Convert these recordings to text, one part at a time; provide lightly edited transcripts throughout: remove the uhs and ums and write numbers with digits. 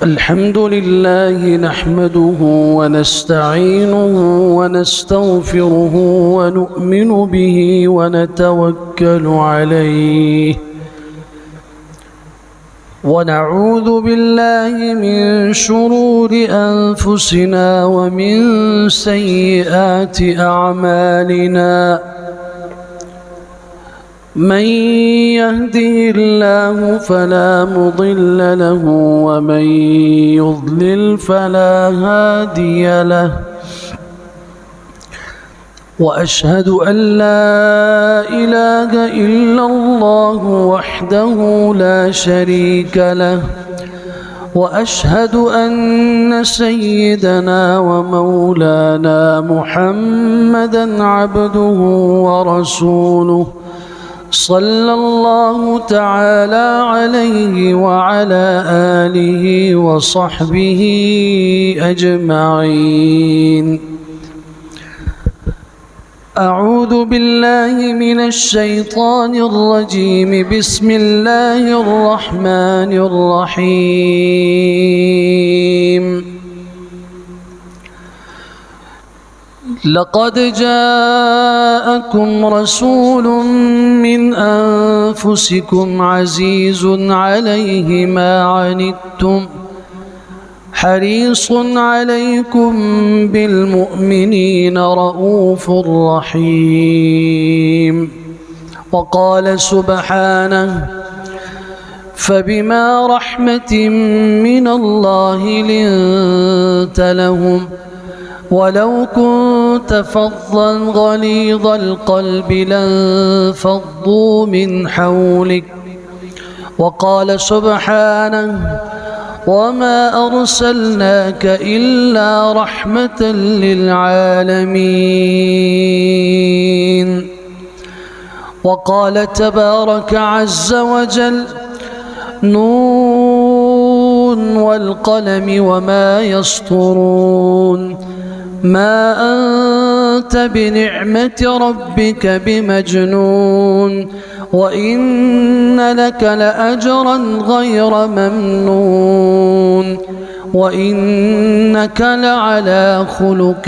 الحمد لله نحمده ونستعينه ونستغفره ونؤمن به ونتوكل عليه ونعوذ بالله من شرور أنفسنا ومن سيئات أعمالنا من يهده الله فلا مضل له ومن يضلل فلا هادي له وأشهد أن لا إله إلا الله وحده لا شريك له وأشهد أن سيدنا ومولانا محمدا عبده ورسوله صلى الله تعالى عليه وعلى آله وصحبه أجمعين. أعوذ بالله من الشيطان الرجيم. بسم الله الرحمن الرحيم. لقد جاءكم رسول من أنفسكم عزيز عليه ما عنتم حريص عليكم بالمؤمنين رؤوف رحيم. وقال سبحانه: فبما رحمة من الله لنت لهم ولو كنت فظا غليظ القلب لانفضوا من حولك. وقال سبحانه: وما أرسلناك إلا رحمة للعالمين. وقال تبارك عز وجل: نون والقلم وما يسطرون ما أنت بنعمة ربك بمجنون وإن لك لأجرا غير ممنون وإنك لعلى خلق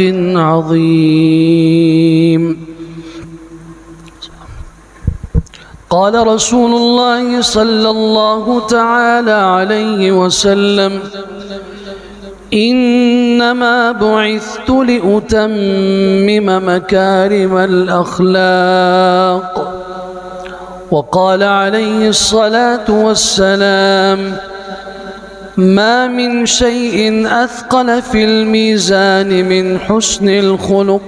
عظيم. قال رسول الله صلى الله تعالى عليه وسلم: إنما بعثت لأتمم مكارم الأخلاق. وقال عليه الصلاة والسلام: ما من شيء أثقل في الميزان من حسن الخلق،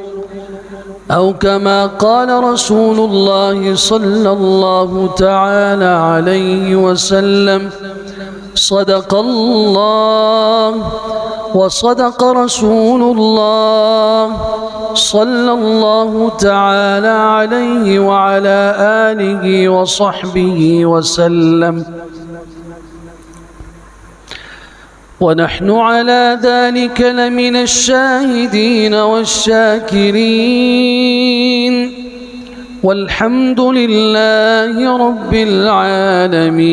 أو كما قال رسول الله صلى الله تعالى عليه وسلم: صدق الله وصدق رسول الله صلى الله تعالى عليه وعلى آله وصحبه وسلم. ونحن على ذلك لمن الشاهدين والشاكرين والحمد لله رب العالمين.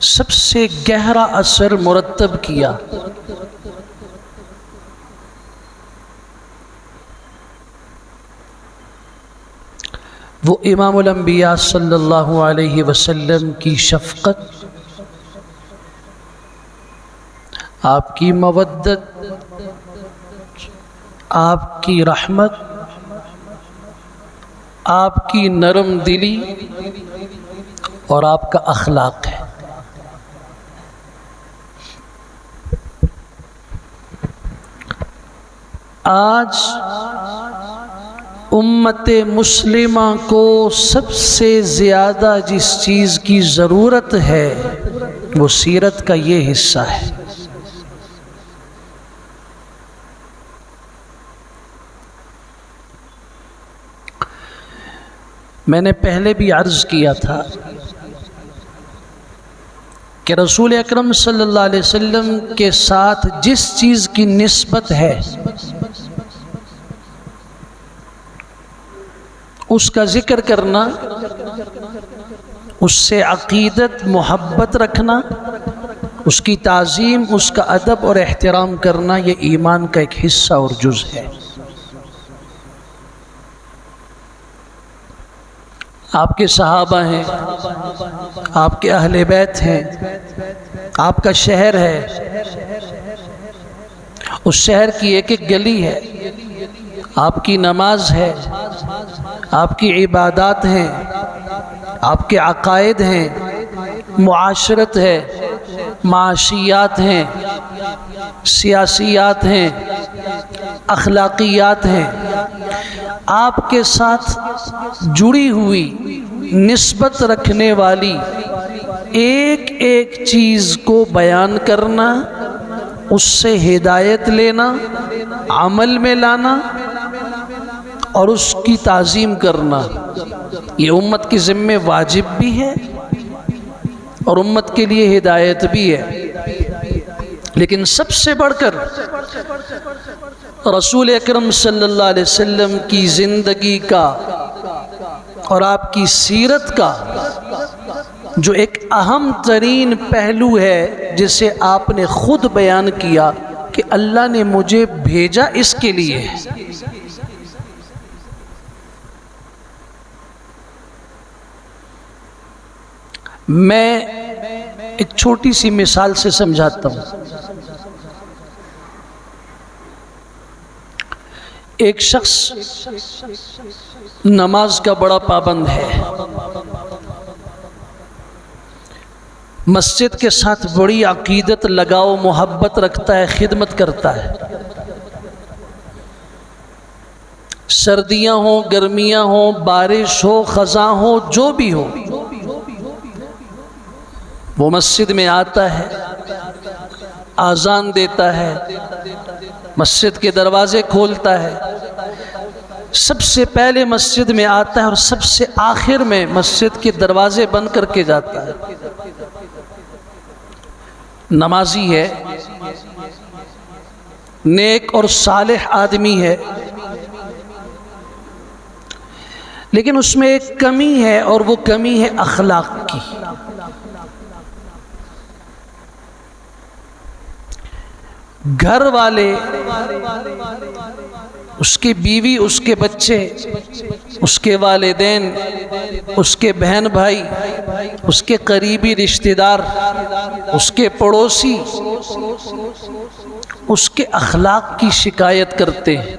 سب سے گہرا اثر مرتب کیا، وہ امام الانبیاء صلی اللہ علیہ وسلم کی شفقت، آپ کی مودت، آپ کی رحمت، آپ کی نرم دلی اور آپ کا اخلاق ہے۔ آج امت مسلمہ کو سب سے زیادہ جس چیز کی ضرورت ہے وہ سیرت کا یہ حصہ ہے۔ میں نے پہلے بھی عرض کیا تھا کہ رسول اکرم صلی اللہ علیہ وسلم کے ساتھ جس چیز کی نسبت ہے اس کا ذکر کرنا، اس سے عقیدت محبت رکھنا، اس کی تعظیم، اس کا ادب اور احترام کرنا، یہ ایمان کا ایک حصہ اور جز ہے۔ آپ کے صحابہ ہیں، آپ کے اہل بیت ہیں، آپ کا شہر ہے، اس شہر کی ایک ایک گلی ہے، آپ کی نماز ہے، آپ کی عبادات ہیں، آپ کے عقائد ہیں، معاشرت ہے، معاشیات ہیں، سیاسیات ہیں، اخلاقیات ہیں، آپ کے ساتھ جڑی ہوئی نسبت رکھنے والی ایک ایک چیز کو بیان کرنا، اس سے ہدایت لینا، عمل میں لانا اور اس کی تعظیم کرنا، یہ امت کے ذمہ واجب بھی ہے اور امت کے لیے ہدایت بھی ہے۔ لیکن سب سے بڑھ کر رسول اکرم صلی اللہ علیہ وسلم کی زندگی کا اور آپ کی سیرت کا جو ایک اہم ترین پہلو ہے، جسے آپ نے خود بیان کیا کہ اللہ نے مجھے بھیجا اس کے لیے ہے۔ میں ایک چھوٹی سی مثال سے سمجھاتا ہوں۔ ایک شخص نماز کا بڑا پابند ہے، مسجد کے ساتھ بڑی عقیدت، لگاؤ، محبت رکھتا ہے، خدمت کرتا ہے، سردیاں ہوں، گرمیاں ہوں، بارش ہو، خزاں ہو، جو بھی ہو، وہ مسجد میں آتا ہے، اذان دیتا ہے، مسجد کے دروازے کھولتا ہے، سب سے پہلے مسجد میں آتا ہے اور سب سے آخر میں مسجد کے دروازے بند کر کے جاتا ہے۔ نمازی ہے، نیک اور صالح آدمی ہے، لیکن اس میں ایک کمی ہے اور وہ کمی ہے اخلاق کی۔ گھر والے، اس کی بیوی، اس کے بچے، اس کے والدین، اس کے بہن بھائی، اس کے قریبی رشتہ دار، اس کے پڑوسی اس کے اخلاق کی شکایت کرتے ہیں۔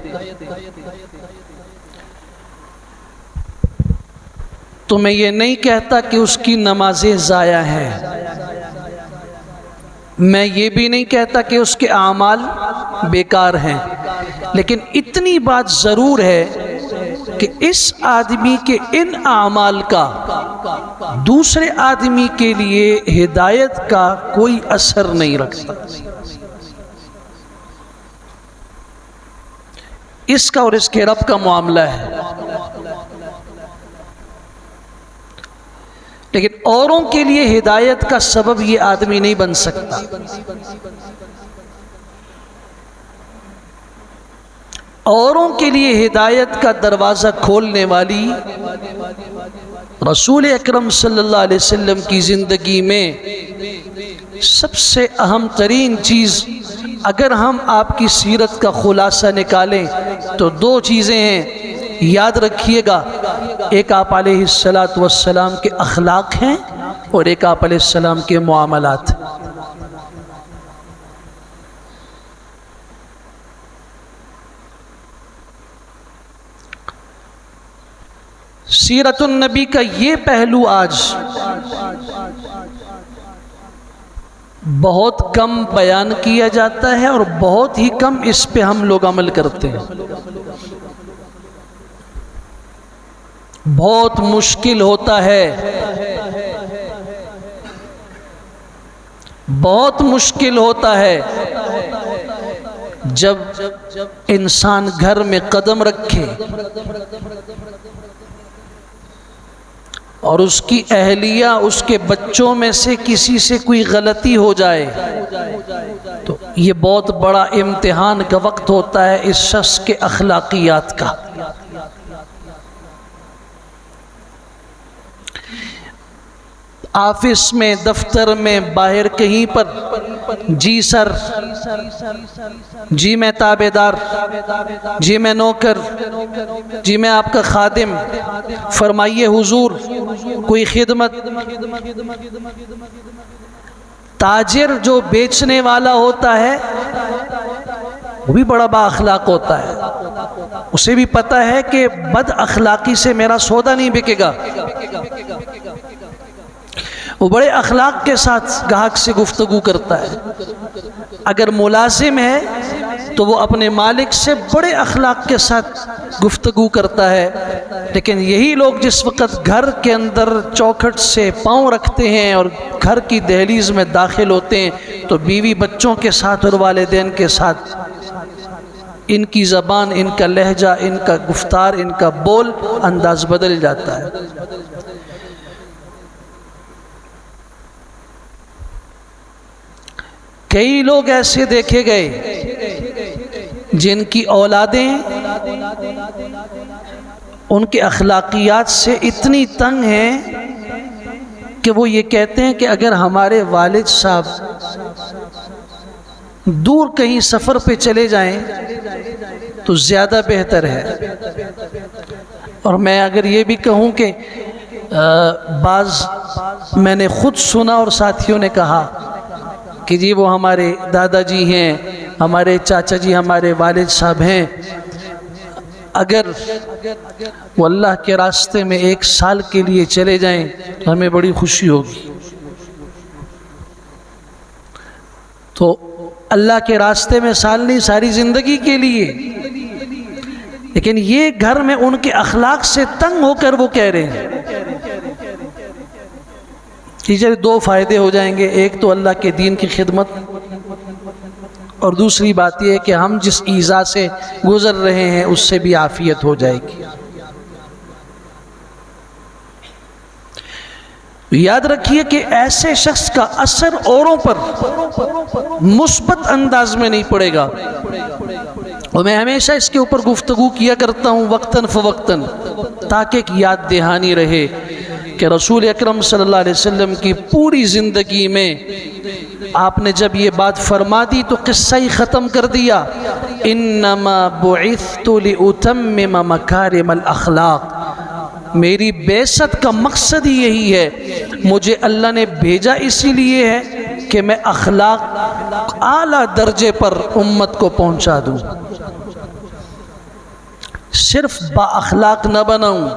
تو میں یہ نہیں کہتا کہ اس کی نمازیں ضائع ہیں، میں یہ بھی نہیں کہتا کہ اس کے اعمال بیکار ہیں، لیکن اتنی بات ضرور ہے کہ اس آدمی کے ان اعمال کا دوسرے آدمی کے لیے ہدایت کا کوئی اثر نہیں رکھتا۔ اس کا اور اس کے رب کا معاملہ ہے، لیکن اوروں کے لیے ہدایت کا سبب یہ آدمی نہیں بن سکتا۔ اوروں کے لیے ہدایت کا دروازہ کھولنے والی رسول اکرم صلی اللہ علیہ وسلم کی زندگی میں سب سے اہم ترین چیز اگر ہم آپ کی سیرت کا خلاصہ نکالیں تو دو چیزیں ہیں، یاد رکھیے گا، ایک آپ علیہ السلام کے اخلاق ہیں اور ایک آپ علیہ السلام کے معاملات ہیں۔ سیرت النبی کا یہ پہلو آج بہت کم بیان کیا جاتا ہے اور بہت ہی کم اس پہ ہم لوگ عمل کرتے ہیں۔ بہت مشکل ہوتا ہے، بہت مشکل ہوتا ہے جب انسان گھر میں قدم رکھے اور اس کی اہلیہ، اس کے بچوں میں سے کسی سے کوئی غلطی ہو جائے تو یہ بہت بڑا امتحان کا وقت ہوتا ہے اس شخص کے اخلاقیات کا۔ آفس میں، دفتر میں، باہر کہیں پر، جی سر، جی میں تابع دار، جی میں نوکر، جی میں آپ کا خادم، فرمائیے حضور، کوئی خدمت۔ تاجر جو بیچنے والا ہوتا ہے وہ بھی بڑا با اخلاق ہوتا ہے، اسے بھی پتہ ہے کہ بد اخلاقی سے میرا سودا نہیں بکے گا، وہ بڑے اخلاق کے ساتھ گاہک سے گفتگو کرتا ہے۔ اگر ملازم ہے تو وہ اپنے مالک سے بڑے اخلاق کے ساتھ گفتگو کرتا ہے، لیکن یہی لوگ جس وقت گھر کے اندر چوکھٹ سے پاؤں رکھتے ہیں اور گھر کی دہلیز میں داخل ہوتے ہیں تو بیوی بچوں کے ساتھ اور والدین کے ساتھ ان کی زبان، ان کا لہجہ، ان کا گفتار، ان کا بول انداز بدل جاتا ہے۔ کئی لوگ ایسے دیکھے گئے جن کی اولادیں ان کے اخلاقیات سے اتنی تنگ ہیں کہ وہ یہ کہتے ہیں کہ اگر ہمارے والد صاحب دور کہیں سفر پہ چلے جائیں تو زیادہ بہتر ہے۔ اور میں اگر یہ بھی کہوں کہ بعض میں نے خود سنا اور ساتھیوں نے کہا کہ جی وہ ہمارے دادا جی ہیں، ہمارے چاچا جی، ہمارے والد صاحب ہیں، اگر وہ اللہ کے راستے میں 1 سال کے لیے چلے جائیں تو ہمیں بڑی خوشی ہوگی۔ تو اللہ کے راستے میں سال نہیں، ساری زندگی کے لیے، لیکن یہ گھر میں ان کے اخلاق سے تنگ ہو کر وہ کہہ رہے ہیں۔ ٹیچر 2 فائدے ہو جائیں گے، ایک تو اللہ کے دین کی خدمت اور دوسری بات یہ ہے کہ ہم جس ایذا سے گزر رہے ہیں اس سے بھی عافیت ہو جائے گی۔ یاد رکھیے کہ ایسے شخص کا اثر اوروں پر مثبت انداز میں نہیں پڑے گا، اور میں ہمیشہ اس کے اوپر گفتگو کیا کرتا ہوں وقتاً فوقتاً تاکہ ایک یاد دہانی رہے کہ رسول اکرم صلی اللہ علیہ وسلم کی پوری زندگی میں آپ نے جب یہ بات فرما دی تو قصہ ہی ختم کر دیا، انما بعثت لأتمم مکارم الاخلاق، میری بعثت کا مقصد ہی یہی ہے، مجھے اللہ نے بھیجا اسی لیے ہے کہ میں اخلاق اعلیٰ درجے پر امت کو پہنچا دوں، صرف با اخلاق نہ بناؤں،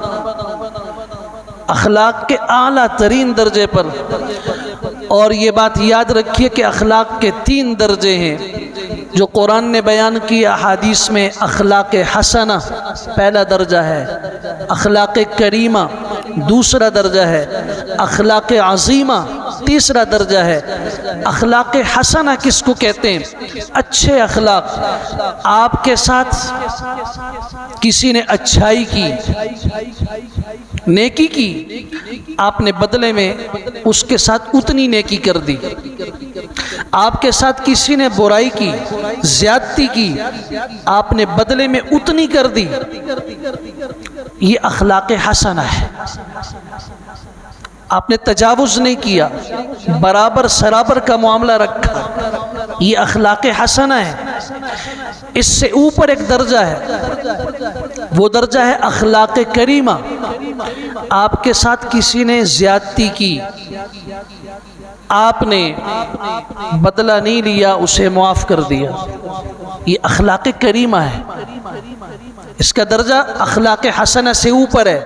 اخلاق کے اعلیٰ ترین درجے پر۔ اور یہ بات یاد رکھیے کہ اخلاق کے 3 درجے ہیں جو قرآن نے بیان کیا، احادیث میں۔ اخلاق حسنہ پہلا درجہ ہے، اخلاق کریمہ دوسرا درجہ ہے، اخلاق عظیمہ تیسرا درجہ ہے۔ اخلاق حسنہ کس کو کہتے ہیں؟ اچھے اخلاق، آپ کے ساتھ کسی نے اچھائی کی، نیکی کی، آپ نے بدلے میں اس کے ساتھ اتنی نیکی کر دی۔ آپ کے ساتھ کسی نے برائی کی، زیادتی کی، آپ نے بدلے میں اتنی کر دی، یہ اخلاق حسنہ ہے۔ آپ نے تجاوز نہیں کیا، برابر سرابر کا معاملہ رکھا، یہ اخلاق حسنہ ہے۔ اس سے اوپر ایک درجہ ہے، وہ درجہ ہے اخلاق کریمہ۔ آپ کے ساتھ کسی نے زیادتی کی، آپ نے بدلہ نہیں لیا، اسے معاف کر دیا، یہ اخلاق کریمہ ہے، اس کا درجہ اخلاق حسنہ سے اوپر ہے۔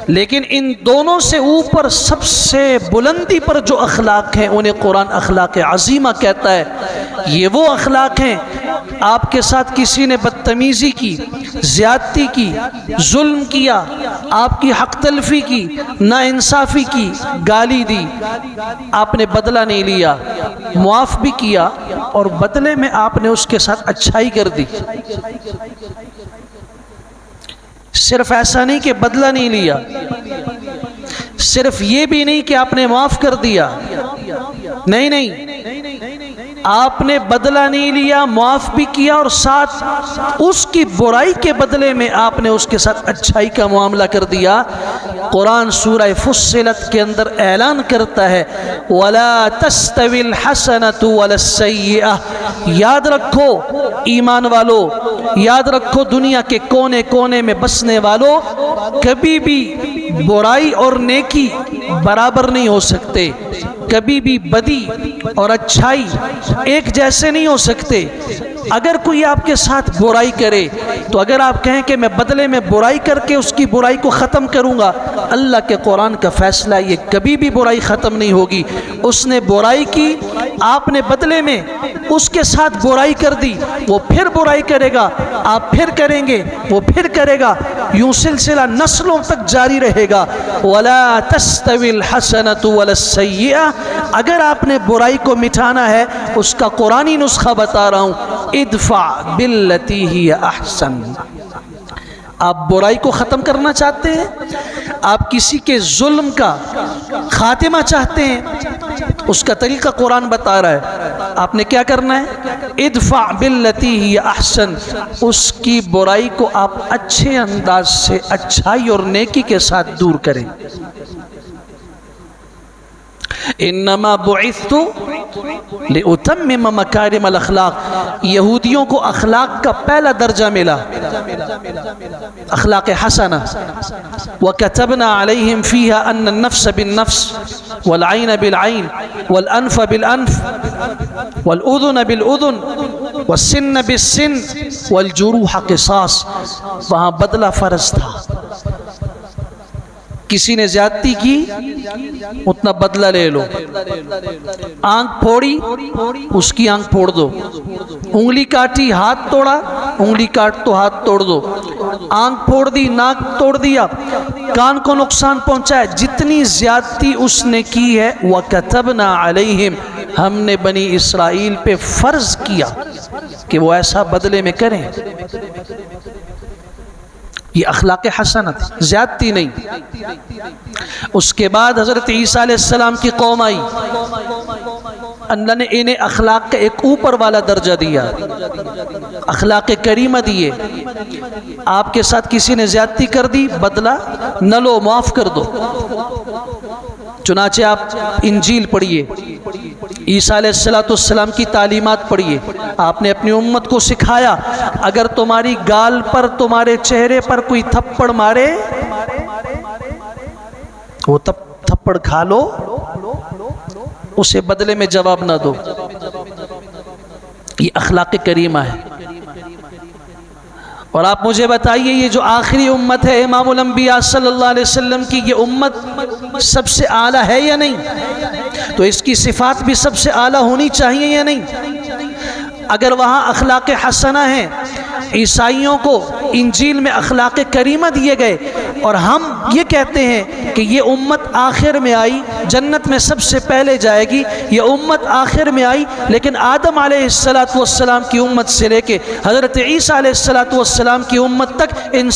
لیکن ان دونوں سے اوپر سب سے بلندی پر جو اخلاق ہیں انہیں قرآن اخلاق عظیمہ کہتا ہے۔ یہ وہ اخلاق ہیں، آپ کے ساتھ کسی نے بدتمیزی کی، زیادتی کی، ظلم کیا، آپ کی حق تلفی کی، ناانصافی کی، گالی دی، آپ نے بدلہ نہیں لیا، معاف بھی کیا، اور بدلے میں آپ نے اس کے ساتھ اچھائی کر دی۔ صرف ایسا نہیں کہ بدلہ نہیں لیا، صرف یہ بھی نہیں کہ آپ نے معاف کر دیا، نہیں، آپ نے بدلہ نہیں لیا، معاف بھی کیا، اور ساتھ اس کی برائی کے بدلے میں آپ نے اس کے ساتھ اچھائی کا معاملہ کر دیا۔ قرآن سورہ فصلت کے اندر اعلان کرتا ہے وَلَا تَسْتَوِي الْحَسَنَةُ وَلَا السَّيِّئَةُ۔ یاد رکھو ایمان والو، یاد رکھو دنیا کے کونے کونے میں بسنے والو، کبھی بھی برائی اور نیکی برابر نہیں ہو سکتے، کبھی بھی بدی اور اچھائی ایک جیسے نہیں ہو سکتے۔ اگر کوئی آپ کے ساتھ برائی کرے تو اگر آپ کہیں کہ میں بدلے میں برائی کر کے اس کی برائی کو ختم کروں گا، اللہ کے قرآن کا فیصلہ یہ کبھی بھی برائی ختم نہیں ہوگی۔ اس نے برائی کی، آپ نے بدلے میں اس کے ساتھ برائی کر دی، وہ پھر برائی کرے گا، آپ پھر کریں گے، وہ پھر کرے گا، یوں سلسلہ نسلوں تک جاری رہے گا۔ وَلَا تَسْتَوِي الْحَسَنَةُ وَلَا السَّيِّئَةُ۔ اگر آپ نے برائی کو مٹھانا ہے، اس کا قرآنی نسخہ بتا رہا ہوں، ادفع باللتی ہی احسن۔ آپ برائی کو ختم کرنا چاہتے ہیں، آپ کسی کے ظلم کا خاتمہ چاہتے ہیں، اس کا طریقہ قرآن بتا رہا ہے۔ آپ نے کیا کرنا ہے؟ ادفع باللتی ہی احسن، اس کی برائی کو آپ اچھے انداز سے اچھائی اور نیکی کے ساتھ دور کریں۔ انما بعثت لأتمم مکارم الاخلاق۔ یہودیوں کو اخلاق کا پہلا درجہ ملا، اخلاق حسنہ۔ وَكَتَبْنَا عَلَيْهِمْ فِيهَا أَنَّ النَّفْسَ بِالنَّفْسِ وَالْعَيْنَ بِالْعَيْنِ وَالْأَنْفَ بِالْأَنْفِ وَالْأُذُنَ بِالْأُذُنِ وَالسِّنَّ بِالسِّنِّ وَالْجُرُوحَ قِصَاص۔ وہاں بدلہ فرض تھا، کسی نے زیادتی کی اتنا بدلہ لے لو، آنکھ پھوڑی اس کی آنکھ پھوڑ دو، انگلی کاٹی ہاتھ توڑا انگلی کاٹ تو ہاتھ توڑ دو، آنکھ پھوڑ دی ناک توڑ دیا، کان کو نقصان پہنچایا، جتنی زیادتی اس نے کی ہے وَكَتَبْنَا عَلَيْهِمْ، ہم نے بنی اسرائیل پہ فرض کیا کہ وہ ایسا بدلے میں کریں۔ یہ اخلاق حسنت، زیادتی نہیں۔ اس کے بعد حضرت عیسیٰ علیہ السلام کی قوم آئی، اللہ نے انہیں اخلاق کا ایک اوپر والا درجہ دیا، اخلاق کریمہ دیے۔ آپ کے ساتھ کسی نے زیادتی کر دی، بدلہ نہ لو، معاف کر دو۔ چنانچہ آپ انجیل پڑھیے، عیسیٰ علیہ السلام کی تعلیمات پڑھیے، آپ نے اپنی امت کو سکھایا اگر تمہاری گال پر تمہارے چہرے پر کوئی تھپڑ مارے، وہ تھپڑ کھا لو، اسے بدلے میں جواب نہ دو۔ یہ اخلاق کریمہ ہے۔ اور آپ مجھے بتائیے یہ جو آخری امت ہے امام الانبیاء صلی اللہ علیہ وسلم کی، یہ امت سب سے اعلیٰ ہے یا نہیں؟ تو اس کی صفات بھی سب سے اعلیٰ ہونی چاہیے یا نہیں؟ اگر وہاں اخلاق حسنہ ہیں، عیسائیوں کو انجیل میں اخلاق کریمہ دیے گئے، اور ہم یہ کہتے ہیں کہ یہ امت آخر میں آئی، جنت میں سب سے پہلے جائے گی، یہ امت آخر میں آئی، لیکن آدم علیہ السلام کی امت سے لے کے حضرت عیسیٰ علیہ السلام کی امت تک، ان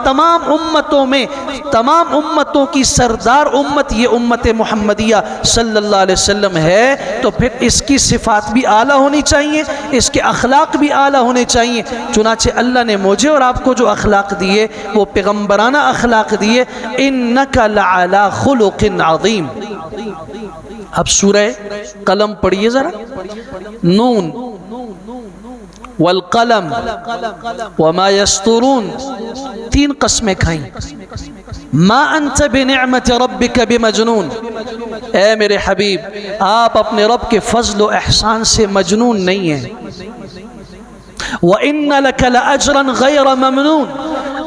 تمام امتوں میں، تمام امتوں کی سردار امت یہ امت محمدیہ صلی اللہ علیہ وسلم ہے۔ تو پھر اس کی صفات بھی اعلیٰ ہونی چاہیے، اس کے اخلاق بھی اعلیٰ ہونے چاہیے۔ چنانچہ اللہ نے مجھے اور آپ کو جو اخلاق دیے وہ پیغمبرانہ اخلاق دیے، اِنَّكَ لَعَلَىٰ خُلُقٍ عَظِيمٍ۔ اب سورہ قلم پڑھیے ذرا، نون والقلم وما یسطرون، 3 قسمیں کھائیں۔ ما انت بنعمت ربک بمجنون، اے میرے حبیب آپ اپنے رب کے فضل و احسان سے مجنون نہیں ہیں۔ وَإِنَّ لَكَ لَأَجْرًا غَيْرَ مَمْنُونَ،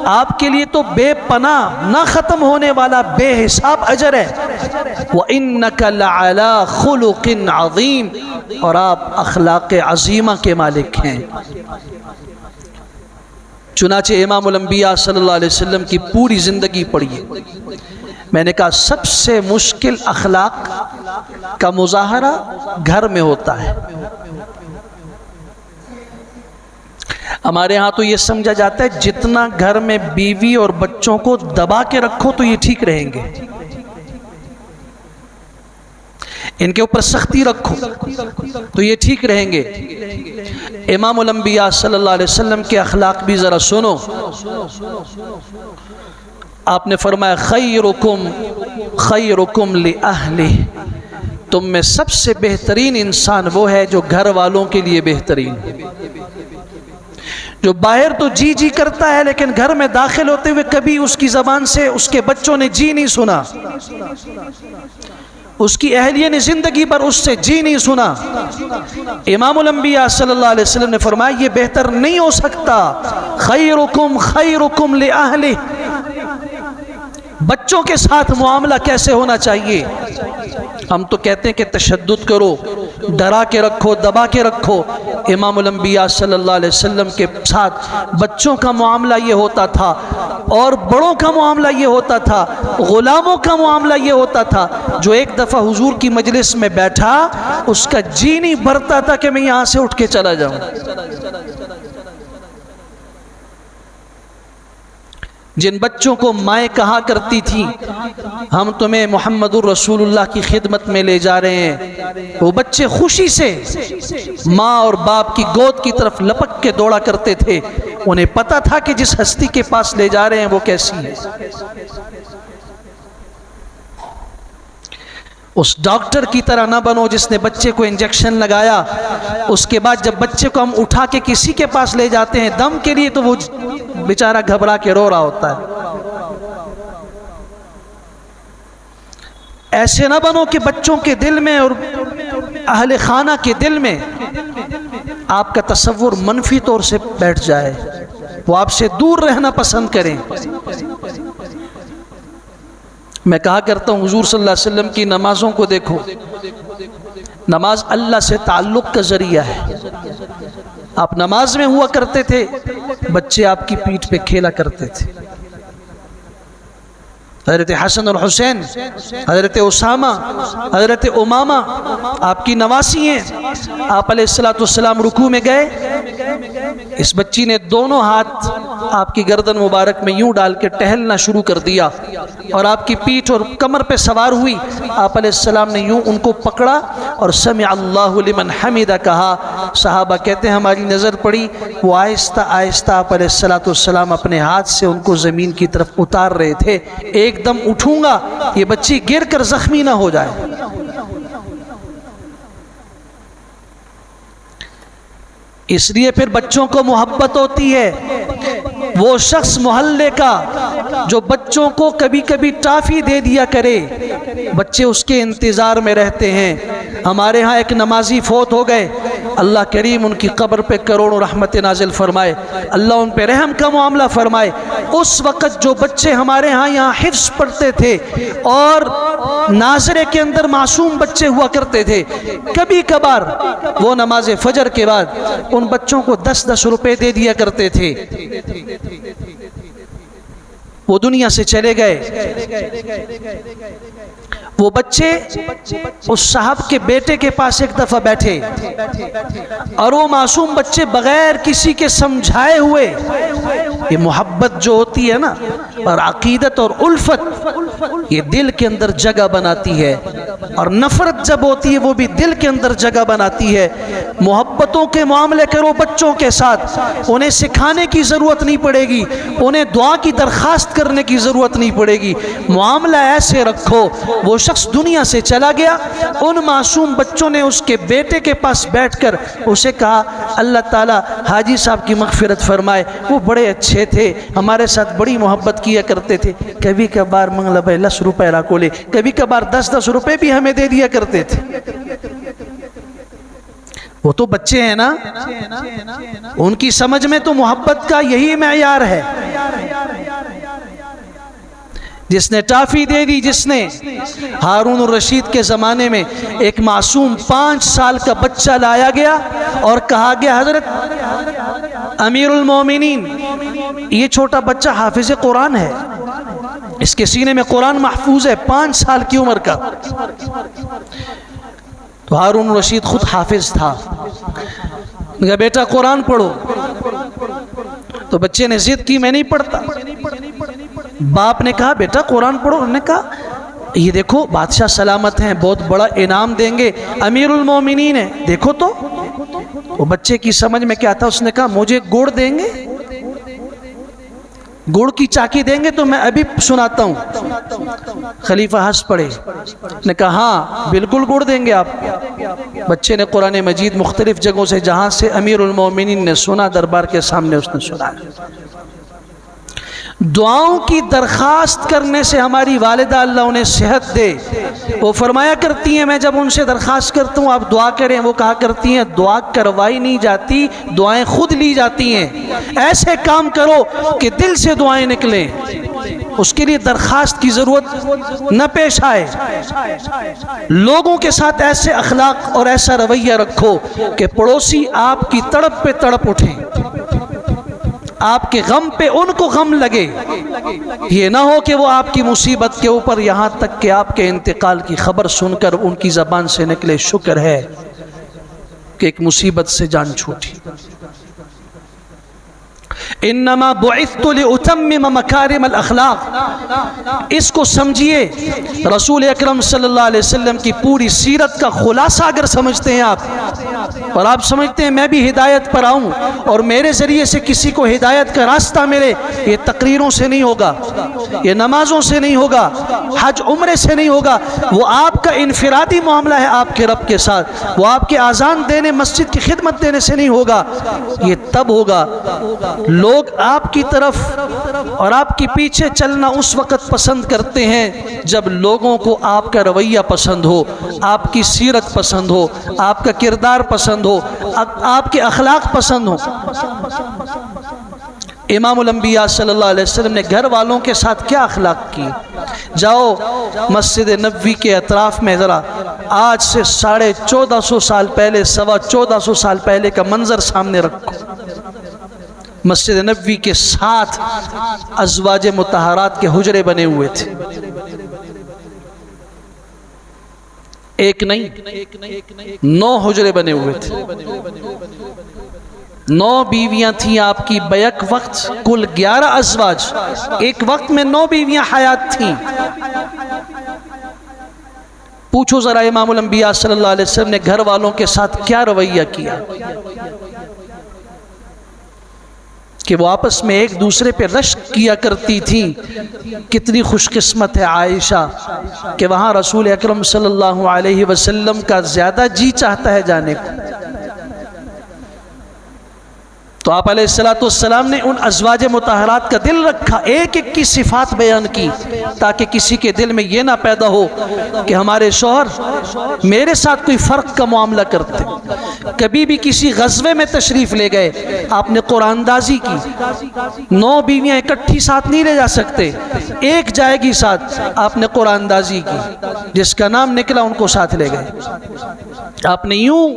آپ کے لیے تو بے پناہ نہ ختم ہونے والا بے حساب اجر ہے۔ وَإِنَّكَ لَعَلَىٰ خُلُقٍ عَظِيمٍ، اور آپ اخلاق عظیمہ کے مالک ہیں۔ چنانچہ امام الانبیاء صلی اللہ علیہ وسلم کی پوری زندگی پڑھیے۔ میں نے کہا سب سے مشکل اخلاق کا مظاہرہ گھر میں ہوتا ہے۔ ہمارے ہاں تو یہ سمجھا جاتا ہے جتنا گھر میں بیوی اور بچوں کو دبا کے رکھو تو یہ ٹھیک رہیں گے، ان کے اوپر سختی رکھو تو یہ ٹھیک رہیں گے۔ امام الانبیاء صلی اللہ علیہ وسلم کے اخلاق بھی ذرا سنو۔ آپ نے فرمایا خیرکم خیرکم لأہلہ، تم میں سب سے بہترین انسان وہ ہے جو گھر والوں کے لیے بہترین، جو باہر تو جی جی کرتا ہے لیکن گھر میں داخل ہوتے ہوئے کبھی اس کی زبان سے اس کے بچوں نے جی نہیں سنا، اس کی اہلیہ نے زندگی پر اس سے جی نہیں سنا۔ امام الانبیاء صلی اللہ علیہ وسلم نے فرمایا یہ بہتر نہیں ہو سکتا۔ خیرکم خیرکم لأہلہ، بچوں کے ساتھ معاملہ کیسے ہونا چاہیے؟ ہم تو کہتے ہیں کہ تشدد کرو، ڈرا کے رکھو، دبا کے رکھو۔ امام الانبیاء صلی اللہ علیہ وسلم کے ساتھ بچوں کا معاملہ یہ ہوتا تھا، اور بڑوں کا معاملہ یہ ہوتا تھا، غلاموں کا معاملہ یہ ہوتا تھا۔ جو ایک دفعہ حضور کی مجلس میں بیٹھا اس کا جی نہیں بھرتا تھا کہ میں یہاں سے اٹھ کے چلا جاؤں۔ جن بچوں کو مائیں کہا کرتی تھی ہم تمہیں محمد الرسول اللہ کی خدمت میں لے جا رہے ہیں، وہ بچے خوشی سے ماں اور باپ کی گود کی طرف لپک کے دوڑا کرتے تھے، انہیں پتا تھا کہ جس ہستی کے پاس لے جا رہے ہیں وہ کیسی ہے۔ اس ڈاکٹر کی طرح نہ بنو جس نے بچے کو انجیکشن لگایا، اس کے بعد جب بچے کو ہم اٹھا کے کسی کے پاس لے جاتے ہیں دم کے لیے تو وہ بیچارہ گھبرا کے رو رہا ہوتا ہے۔ ایسے نہ بنو کہ بچوں کے دل میں اور اہل خانہ کے دل میں آپ کا تصور منفی طور سے بیٹھ جائے، وہ آپ سے دور رہنا پسند کریں۔ میں کہا کرتا ہوں حضور صلی اللہ علیہ وسلم کی نمازوں کو دیکھو، نماز اللہ سے تعلق کا ذریعہ ہے۔ آپ نماز میں ہوا کرتے تھے، بچے آپ کی پیٹھ پہ کھیلا کرتے تھے۔ حضرت حسن اور حسین، حضرت اسامہ، حضرت امامہ آپ کی نواسی ہیں۔ آپ علیہ السلام رکوع میں گئے، اس بچی نے دونوں ہاتھ آپ کی گردن مبارک میں یوں ڈال کے ٹہلنا شروع کر دیا اور آپ کی پیٹھ اور کمر پہ سوار ہوئی۔ آپ علیہ السلام نے یوں ان کو پکڑا اور سمع اللہ لمن حمدہ کہا۔ صحابہ کہتے ہیں ہماری نظر پڑی وہ آہستہ آہستہ آپ علیہ السلام اپنے ہاتھ سے ان کو زمین کی طرف اتار رہے تھے۔ ایک دم اٹھوں گا یہ بچی گر کر زخمی نہ ہو جائے۔ اس لیے پھر بچوں کو محبت ہوتی ہے۔ وہ شخص محلے کا جو بچوں کو کبھی کبھی ٹافی دے دیا کرے، بچے اس کے انتظار میں رہتے ہیں۔ ہمارے ہاں ایک نمازی فوت ہو گئے، اللہ کریم ان کی قبر پہ کروڑوں رحمت نازل فرمائے، اللہ ان پہ رحم کا معاملہ فرمائے۔ اس وقت جو بچے ہمارے ہاں یہاں حفظ پڑھتے تھے اور ناظرے کے اندر معصوم بچے ہوا کرتے تھے، کبھی کبھار وہ نماز فجر کے بعد ان بچوں کو 10-10 روپے دے دیا کرتے تھے۔ وہ دنیا سے چلے گئے۔ وہ بچے اس صاحب کے بیٹے کے پاس ایک دفعہ بیٹھے اور وہ معصوم بچے بغیر کسی کے سمجھائے ہوئے، یہ محبت جو ہوتی ہے نا اور عقیدت اور الفت، یہ دل کے اندر جگہ بناتی ہے، اور نفرت جب ہوتی ہے وہ بھی دل کے اندر جگہ بناتی ہے۔ محبتوں کے معاملے کرو بچوں کے ساتھ، انہیں سکھانے کی ضرورت نہیں پڑے گی، انہیں دعا کی درخواست کرنے کی ضرورت نہیں پڑے گی، معاملہ ایسے رکھو۔ وہ شخص دنیا سے چلا گیا، ان معصوم بچوں نے اس کے بیٹے کے پاس بیٹھ کر اسے کہا اللہ تعالیٰ حاجی صاحب کی مغفرت فرمائے، وہ بڑے اچھے تھے، ہمارے ساتھ بڑی محبت کیا کرتے تھے، کبھی کبھار منگلا بھائی 10 روپے راکو لے، کبھی کبھار 10 روپے بھی ہمیں دے دیا کرتے تھے۔ وہ تو بچے ہیں نا، ان کی سمجھ میں تو محبت کا یہی معیار ہے۔ جس نے ٹافی دے دی، جس نے ہارون الرشید کے زمانے میں ایک معصوم 5 سال کا بچہ لایا گیا اور کہا گیا حضرت امیر المومنین، یہ چھوٹا بچہ حافظ قرآن ہے، اس کے سینے میں قرآن محفوظ ہے، 5 سال کی عمر کا۔ تو ہارون الرشید خود حافظ تھا، کہا بیٹا قرآن پڑھو۔ تو بچے نے ضد کی میں نہیں پڑھتا۔ باپ نے کہا بیٹا قرآن پڑھو، انہوں نے کہا یہ دیکھو بادشاہ سلامت ہیں، بہت بڑا انعام دیں گے، امیر المومنین ہیں، دیکھو تو۔ وہ بچے کی سمجھ میں کیا تھا، اس نے کہا مجھے گڑ دیں گے، گڑ کی چاکی دیں گے تو میں ابھی سناتا ہوں۔ خلیفہ ہنس پڑے، نے کہا ہاں بالکل گڑ دیں گے آپ۔ بچے نے قرآن مجید مختلف جگہوں سے جہاں سے امیر المومنین نے سنا، دربار کے سامنے اس نے سنا۔ دعاؤں کی درخواست کرنے سے ہماری والدہ اللہ انہیں صحت دے، وہ فرمایا کرتی ہیں میں جب ان سے درخواست کرتا ہوں آپ دعا کریں، وہ کہا کرتی ہیں دعا کروائی نہیں جاتی، دعائیں خود لی جاتی ہیں۔ ایسے کام کرو کہ دل سے دعائیں نکلیں، اس کے لیے درخواست کی ضرورت نہ پیش آئے۔ لوگوں کے ساتھ ایسے اخلاق اور ایسا رویہ رکھو کہ پڑوسی آپ کی تڑپ پہ تڑپ اٹھیں، آپ کے غم پہ ان کو غم لگے۔ یہ نہ ہو کہ وہ آپ کی مصیبت کے اوپر یہاں تک کہ آپ کے انتقال کی خبر سن کر ان کی زبان سے نکلے شکر ہے کہ ایک مصیبت سے جان چھوٹی۔ انما بعثت لاتمم مکارم الاخلاق، اس کو سمجھیے، رسول اکرم صلی اللہ علیہ وسلم کی پوری سیرت کا خلاصہ اگر سمجھتے ہیں آپ، اور آپ سمجھتے ہیں میں بھی ہدایت پر آؤں اور میرے ذریعے سے کسی کو ہدایت کا راستہ ملے، یہ تقریروں سے نہیں ہوگا، یہ نمازوں سے نہیں ہوگا، حج عمرے سے نہیں ہوگا، وہ آپ کا انفرادی معاملہ ہے آپ کے رب کے ساتھ، وہ آپ کے اذان دینے، مسجد کی خدمت دینے سے نہیں ہوگا۔ یہ تب ہوگا لوگ آپ کی طرف اور آپ کے پیچھے چلنا اس وقت پسند کرتے ہیں جب لوگوں کو آپ کا رویہ پسند ہو، آپ کی سیرت پسند ہو، آپ کا کردار پسند ہو، آپ کے اخلاق پسند ہو۔ امام الانبیاء صلی اللہ علیہ وسلم نے گھر والوں کے ساتھ کیا اخلاق کی؟ جاؤ مسجد نبوی کے اطراف میں ذرا آج سے 1450 سال پہلے، 1450 سال پہلے کا منظر سامنے رکھو۔ مسجد نبوی کے 7 ازواج مطہرات کے حجرے بنے ہوئے تھے، ایک نہیں 9 حجرے بنے ہوئے تھے، 9 بیویاں تھیں آپ کی بیک وقت، کل 11 ازواج، ایک وقت میں 9 بیویاں حیات تھیں۔ پوچھو ذرا امام الانبیاء صلی اللہ علیہ وسلم نے گھر والوں کے ساتھ کیا رویہ کیا کہ وہ آپس میں ایک دوسرے پہ رشک کیا کرتی تھیں۔ کتنی خوش قسمت ہے عائشہ کہ وہاں رسول اکرم صلی اللہ علیہ وسلم کا زیادہ جی چاہتا ہے جانے کو، تو آپ علیہ السلام نے ان ازواج مطہرات کا دل رکھا، ایک ایک کی صفات بیان کی تاکہ کسی کے دل میں یہ نہ پیدا ہو کہ ہمارے شوہر میرے ساتھ کوئی فرق کا معاملہ کرتے۔ کبھی بھی کسی غزوے میں تشریف لے گئے، آپ نے قرآن اندازی کی، 9 بیویاں اکٹھی ساتھ نہیں لے جا سکتے، ایک جائے گی ساتھ، آپ نے قرآن اندازی کی، جس کا نام نکلا ان کو ساتھ لے گئے۔ آپ نے یوں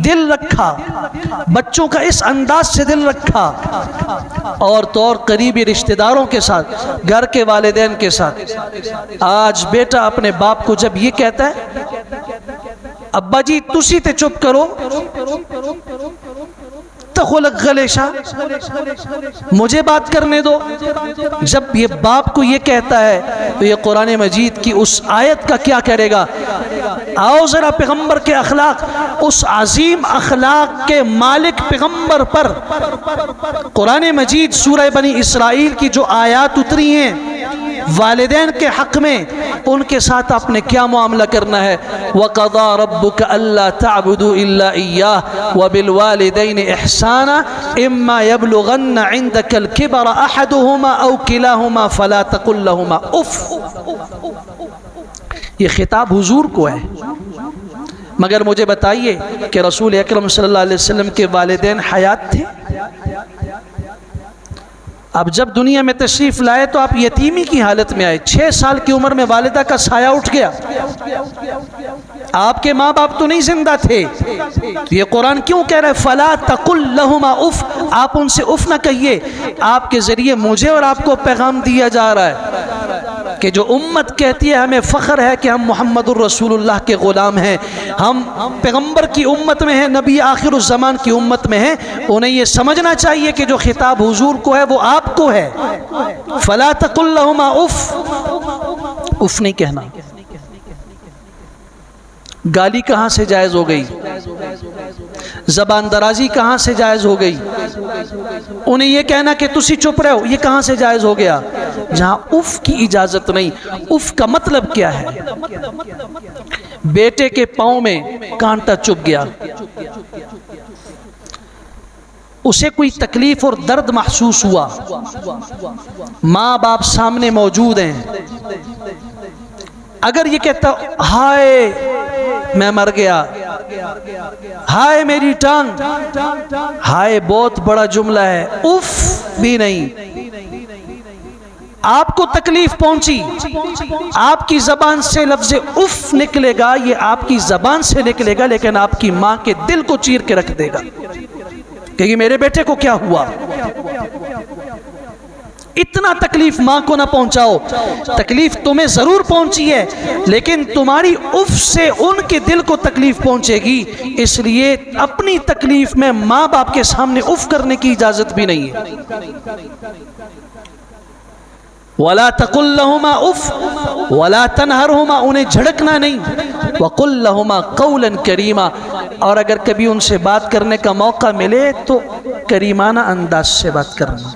دل رکھا، بچوں کا اس انداز سے دل رکھا، اور تو اور قریبی رشتہ داروں کے ساتھ، گھر کے والدین کے ساتھ۔ آج بیٹا اپنے باپ کو جب یہ کہتا ہے ابا جی تسی تے چپ کرو، استخلق غلیشا، مجھے بات کرنے دو. جب یہ باپ کو یہ کہتا ہے تو یہ قرآن مجید کی اس آیت کا کیا کرے گا؟ آؤ ذرا پیغمبر کے اخلاق، اس عظیم اخلاق کے مالک پیغمبر پر قرآن مجید سورہ بنی اسرائیل کی جو آیات اتری ہیں والدین کے حق میں، ان کے ساتھ آپ نے کیا معاملہ کرنا ہے؟ وَقَضَى رَبُّكَ أَلَّا تَعْبُدُوا إِلَّا إِيَّاهُ وَبِالْوَالِدَيْنِ إِحْسَانًا إِمَّا يَبْلُغَنَّ عِندَكَ الْكِبَرَ أَحَدُهُمَا أَوْ كِلَاهُمَا فَلَا تَقُل لَّهُمَا اف. یہ خطاب حضور کو ہے. مگر مجھے بتائیے کہ رسول اکرم صلی اللہ علیہ وسلم کے والدین حیات تھے؟ اب جب دنیا میں تشریف لائے تو آپ یتیمی کی حالت میں آئے. 6 سال کی عمر میں والدہ کا سایہ اٹھ گیا. آپ کے ماں باپ تو نہیں زندہ تھے. یہ قرآن کیوں کہہ رہا ہے فَلَا تَقُلْ لَهُمَا اف؟ آپ ان سے اف نہ کہیے. آپ کے ذریعے مجھے اور آپ کو پیغام دیا جا رہا ہے کہ جو امت کہتی ہے ہمیں فخر ہے کہ ہم محمد الرسول اللہ کے غلام ہیں، ہم پیغمبر کی امت میں ہیں، نبی آخر الزمان کی امت میں ہیں، انہیں یہ سمجھنا چاہیے کہ جو خطاب حضور کو ہے وہ آپ کو ہے. فَلَا تَقُلْ لَهُمَا اف، اف نہیں کہنا. گالی کہاں سے جائز ہو گئی؟ زبان درازی کہاں سے جائز ہو گئی؟ انہیں یہ کہنا کہ تسی چپ رہے ہو، یہ کہاں سے جائز ہو گیا؟ جہاں اف کی اجازت نہیں. اف کا مطلب کیا ہے؟ بیٹے کے پاؤں میں کانٹا چبھ گیا، اسے کوئی تکلیف اور درد محسوس ہوا، ماں باپ سامنے موجود ہیں. اگر یہ کہتا ہائے میں مر گیا، ہائے میری ٹانگ، ہائے بہت بڑا جملہ ہے، اف بھی نہیں. آپ کو تکلیف پہنچی، آپ کی زبان سے لفظ اف نکلے گا، یہ آپ کی زبان سے نکلے گا، لیکن آپ کی ماں کے دل کو چیر کے رکھ دے گا کہ یہ میرے بیٹے کو کیا ہوا. اتنا تکلیف ماں کو نہ پہنچاؤ. تکلیف تمہیں ضرور پہنچی ہے لیکن تمہاری اف سے ان کے دل کو تکلیف پہنچے گی، اس لیے اپنی تکلیف میں ماں باپ کے سامنے اف کرنے کی اجازت بھی نہیں ہے. وَلَا تَقُلْ لَهُمَا اف وَلَا تَنْهَرْهُمَا، انہیں جھڑکنا نہیں. وَقُلْ لَهُمَا قَوْلًا كَرِيمًا، اور اگر کبھی ان سے بات کرنے کا موقع ملے تو کریمانہ انداز سے بات کرنا.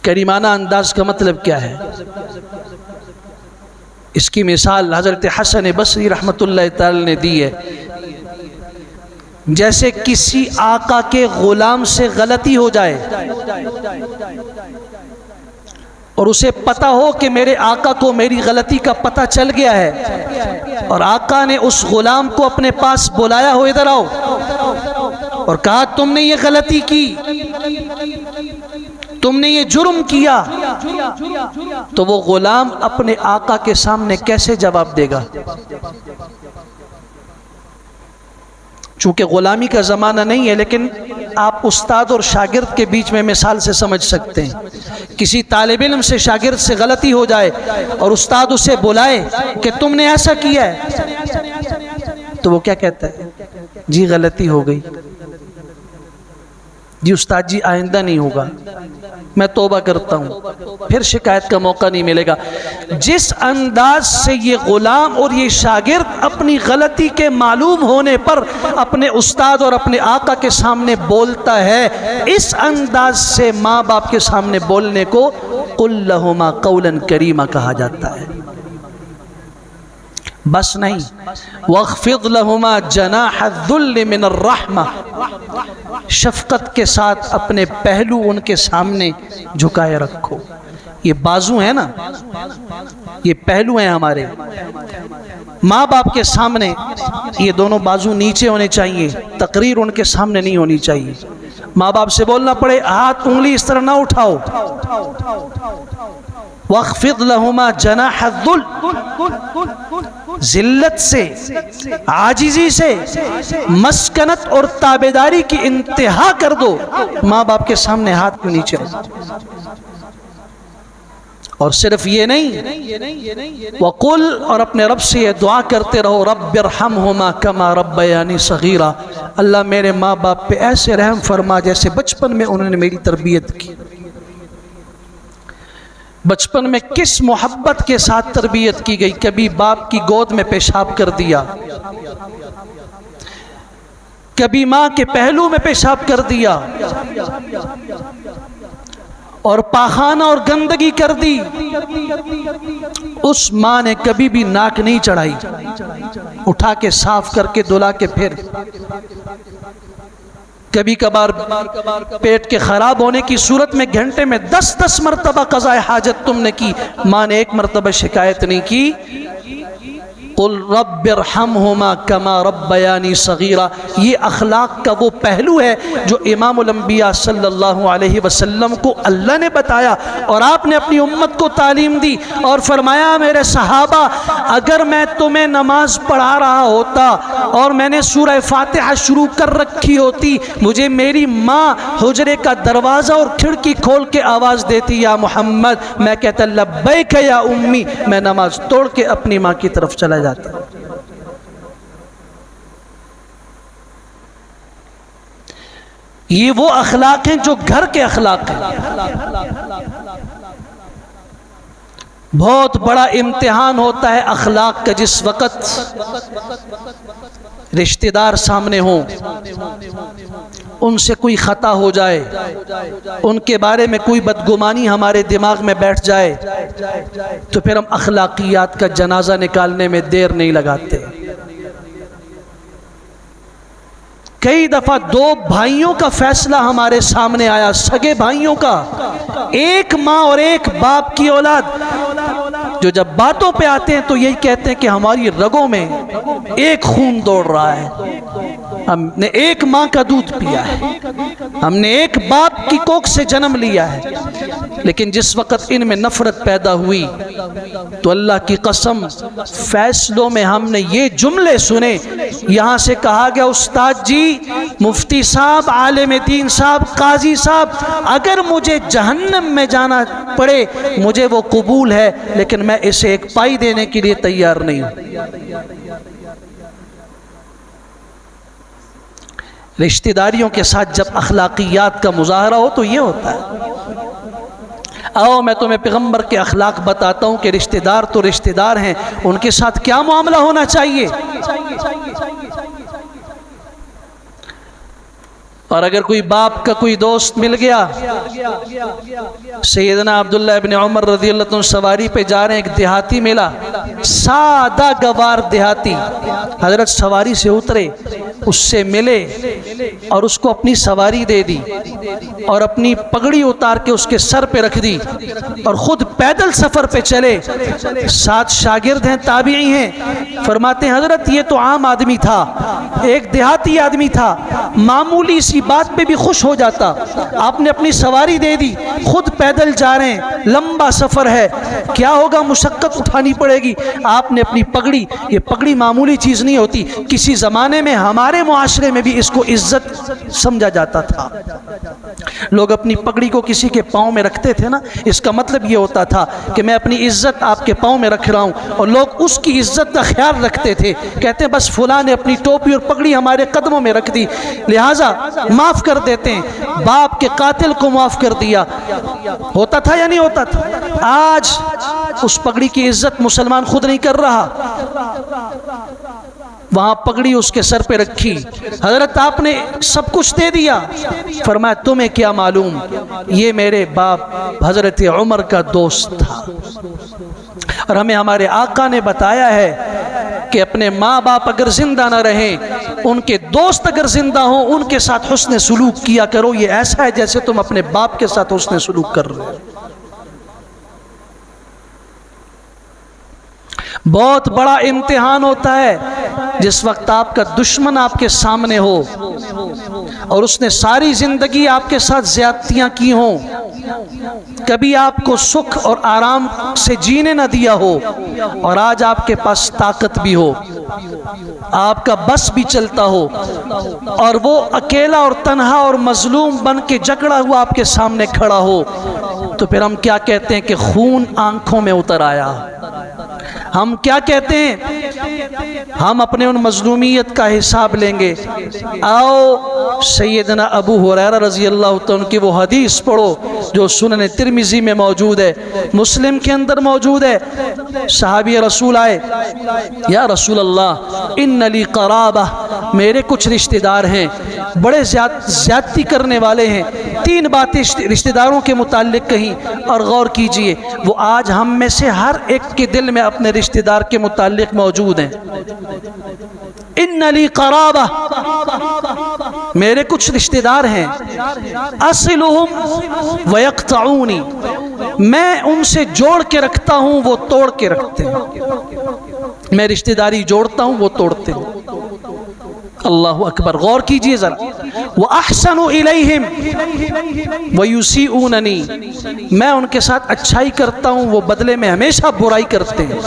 کریمانہ انداز کا مطلب کیا ہے؟ اس کی مثال حضرت حسن بصری رحمت اللہ تعالی نے دی ہے. جیسے کسی آقا کے غلام سے غلطی ہو جائے اور اسے پتہ ہو کہ میرے آقا کو میری غلطی کا پتہ چل گیا ہے، اور آقا نے اس غلام کو اپنے پاس بلایا ہو ادھر آؤ اور کہا تم نے یہ غلطی کی، تم نے یہ جرم کیا، تو وہ غلام اپنے آقا کے سامنے کیسے جواب دے گا؟ چونکہ غلامی کا زمانہ نہیں ہے، لیکن آپ استاد اور شاگرد کے بیچ میں مثال سے سمجھ سکتے ہیں. کسی طالب علم سے شاگرد سے غلطی ہو جائے اور استاد اسے بلائے کہ تم نے ایسا کیا ہے، تو وہ کیا کہتا ہے؟ جی غلطی ہو گئی، جی استاد جی آئندہ نہیں ہوگا، میں توبہ کرتا ہوں، پھر شکایت کا موقع نہیں ملے گا. جس انداز سے یہ غلام اور یہ شاگرد اپنی غلطی کے معلوم ہونے پر اپنے استاد اور اپنے آقا کے سامنے بولتا ہے، اس انداز سے ماں باپ کے سامنے بولنے کو قُلْ لَهُمَا قَوْلًا كَرِيمًا کہا جاتا ہے. بس نہیں، وَاخْفِضْ لَهُمَا جَنَاحَ الذُّلِّ مِنَ الرَّحْمَةِ، شفقت کے ساتھ اپنے پہلو ان کے سامنے جھکائے رکھو. یہ بازو ہیں نا، یہ پہلو ہیں ہمارے. ماں باپ کے سامنے یہ دونوں بازو نیچے ہونے چاہیے، تقریر ان کے سامنے نہیں ہونی چاہیے. ماں باپ سے بولنا پڑے ہاتھ انگلی اس طرح نہ اٹھاؤ. وَاخْفِضْ لَهُمَا جَنَاحَ الذُّلِّ، ذلت سے، عاجزی سے، مسکنت اور تابعداری کی انتہا کر دو. ماں باپ کے سامنے ہاتھ میں نیچے. اور صرف یہ نہیں، وقل، اور اپنے رب سے یہ دعا کرتے رہو، رب ارحمہما کما ربیانی صغیرا، اللہ میرے ماں باپ پہ ایسے رحم فرما جیسے بچپن میں انہوں نے میری تربیت کی۔ بچپن میں کس محبت کے ساتھ تربیت کی گئی، کبھی باپ کی گود میں پیشاب کر دیا، کبھی ماں کے پہلو میں پیشاب کر دیا، اور پاخانہ اور گندگی کر دی، اس ماں نے کبھی بھی ناک نہیں چڑھائی، اٹھا کے صاف کر کے دھلا کے پھر۔ کبھی کبھار پیٹ کے خراب ہونے کی صورت میں گھنٹے میں 10 مرتبہ قضاء حاجت تم نے کی، ماں نے ایک مرتبہ شکایت نہیں کی۔ قل رب ارحمہما کما ربیانی صغیرا، یہ اخلاق کا وہ پہلو ہے جو امام الانبیاء صلی اللہ علیہ وسلم کو اللہ نے بتایا، اور آپ نے اپنی امت کو تعلیم دی اور فرمایا میرے صحابہ، اگر میں تمہیں نماز پڑھا رہا ہوتا اور میں نے سورہ فاتحہ شروع کر رکھی ہوتی، مجھے میری ماں حجرے کا دروازہ اور کھڑکی کھول کے آواز دیتی یا محمد، میں کہتا لبیک یا امی، میں نماز توڑ کے اپنی ماں کی طرف چلا جاتا۔ یہ وہ اخلاق ہیں جو گھر کے اخلاق ہیں۔ بہت بڑا امتحان ہوتا ہے اخلاق کا جس وقت رشتہ دار سامنے ہوں، ان سے کوئی خطا ہو جائے، ان کے بارے میں کوئی بدگمانی ہمارے دماغ میں بیٹھ جائے، تو پھر ہم اخلاقیات کا جنازہ نکالنے میں دیر نہیں لگاتے۔ کئی دفعہ 2 بھائیوں کا فیصلہ ہمارے سامنے آیا، سگے بھائیوں کا، ایک ماں اور ایک باپ کی اولاد، جو جب باتوں پہ آتے ہیں تو یہی کہتے ہیں کہ ہماری رگوں میں ایک خون دوڑ رہا ہے، ہم نے ایک ماں کا دودھ پیا ہے، ہم نے ایک باپ کی کوکھ سے جنم لیا ہے۔ لیکن جس وقت ان میں نفرت پیدا ہوئی تو اللہ کی قسم فیصلوں میں ہم نے یہ جملے سنے، یہاں سے کہا گیا استاد جی، مفتی صاحب، عالم دین صاحب، قاضی صاحب، اگر مجھے جہنم میں جانا پڑے مجھے وہ قبول ہے، لیکن میں اسے ایک پائی دینے کے لیے تیار نہیں ہوں۔ رشتہ داریوں کے ساتھ جب اخلاقیات کا مظاہرہ ہو تو یہ ہوتا ہے۔ آؤ میں تمہیں پیغمبر کے اخلاق بتاتا ہوں کہ رشتہ دار تو رشتہ دار ہیں، ان کے ساتھ کیا معاملہ ہونا چاہیے۔ اور اگر کوئی باپ کا کوئی دوست مل گیا، سیدنا عبداللہ ابن عمر رضی اللہ عنہ سواری پہ جا رہے ہیں، ایک دیہاتی ملا، سادہ گوار دیہاتی، حضرت سواری سے اترے، اس سے ملے اور اس کو اپنی سواری دے دی اور اپنی پگڑی اتار کے اس کے سر پہ رکھ دی اور خود پیدل سفر پہ چلے۔ 7 شاگرد ہیں، تابعی ہیں، فرماتے ہیں حضرت یہ تو عام آدمی تھا، ایک دیہاتی آدمی تھا، معمولی سی بات پہ بھی خوش ہو جاتا، آپ نے اپنی سواری دے دی، خود پیدل جا رہے ہیں، لمبا سفر ہے، کیا ہوگا، مشقت اٹھانی پڑے گی، آپ نے اپنی پگڑی، یہ پگڑی معمولی چیز نہیں ہوتی، کسی زمانے میں ہمارے معاشرے میں بھی اس کو عزت سمجھا جاتا تھا، لوگ اپنی پگڑی کو کسی کے پاؤں میں رکھتے تھے نا، اس کا مطلب یہ ہوتا تھا کہ میں اپنی عزت آپ کے پاؤں میں رکھ رہا ہوں، اور لوگ اس کی عزت کا خیال رکھتے تھے، کہتے ہیں بس فلاں نے اپنی ٹوپی اور پگڑی ہمارے قدموں میں رکھ دی، لہٰذا معاف کر دیتے ہیں، باپ کے قاتل کو معاف کر دیا، ہوتا تھا یا نہیں ہوتا تھا؟ آج اس پگڑی کی عزت مسلمان خود نہیں کر رہا، وہاں پگڑی اس کے سر پہ رکھی، حضرت آپ نے سب کچھ دے دیا، فرمایا تمہیں کیا معلوم، یہ میرے باپ حضرت عمر کا دوست تھا۔ اور ہمیں ہمارے آقا نے بتایا ہے کہ اپنے ماں باپ اگر زندہ نہ رہیں، ان کے دوست اگر زندہ ہوں، ان کے ساتھ حسن سلوک کیا کرو، یہ ایسا ہے جیسے تم اپنے باپ کے ساتھ حسن سلوک کر رہے ہو۔ بہت بڑا امتحان ہوتا ہے جس وقت آپ کا دشمن آپ کے سامنے ہو اور اس نے ساری زندگی آپ کے ساتھ زیادتیاں کی ہوں، کبھی آپ کو سکھ اور آرام سے جینے نہ دیا ہو، اور آج آپ کے پاس طاقت بھی ہو، آپ کا بس بھی چلتا ہو، اور وہ اکیلا اور تنہا اور مظلوم بن کے جکڑا ہوا آپ کے سامنے کھڑا ہو، تو پھر ہم کیا کہتے ہیں کہ خون آنکھوں میں اتر آیا. ہم کیا کہتے ہیں؟ ہم اپنے ان مظلومیت کا حساب لیں گے. آؤ سیدنا ابو ہریرہ رضی اللہ تعالیٰ عنہ کی وہ حدیث پڑھو جو سنن ترمذی میں موجود ہے، مسلم کے اندر موجود ہے. صحابی رسول آئے، یا رسول اللہ ان لی قرابہ، میرے کچھ رشتہ دار ہیں بڑے زیادتی کرنے والے ہیں. 3 باتیں رشتہ داروں کے متعلق کہیں، اور غور کیجئے وہ آج ہم میں سے ہر ایک کے دل میں اپنے رشتہ دار کے متعلق موجود ہیں. ان لی قرابہ، میرے کچھ رشتہ دار ہیں، اصلہم ویقطعونی، میں ان سے جوڑ کے رکھتا ہوں وہ توڑ کے رکھتے ہیں. میں رشتہ داری جوڑتا ہوں وہ توڑتے ہیں. اللہ اکبر، غور کیجئے ذرا. وَأَحْسَنُ إِلَيْهِمْ وَيُسِيئُونَنِي، میں ان کے ساتھ اچھائی کرتا ہوں وہ بدلے میں ہمیشہ برائی کرتے ہیں.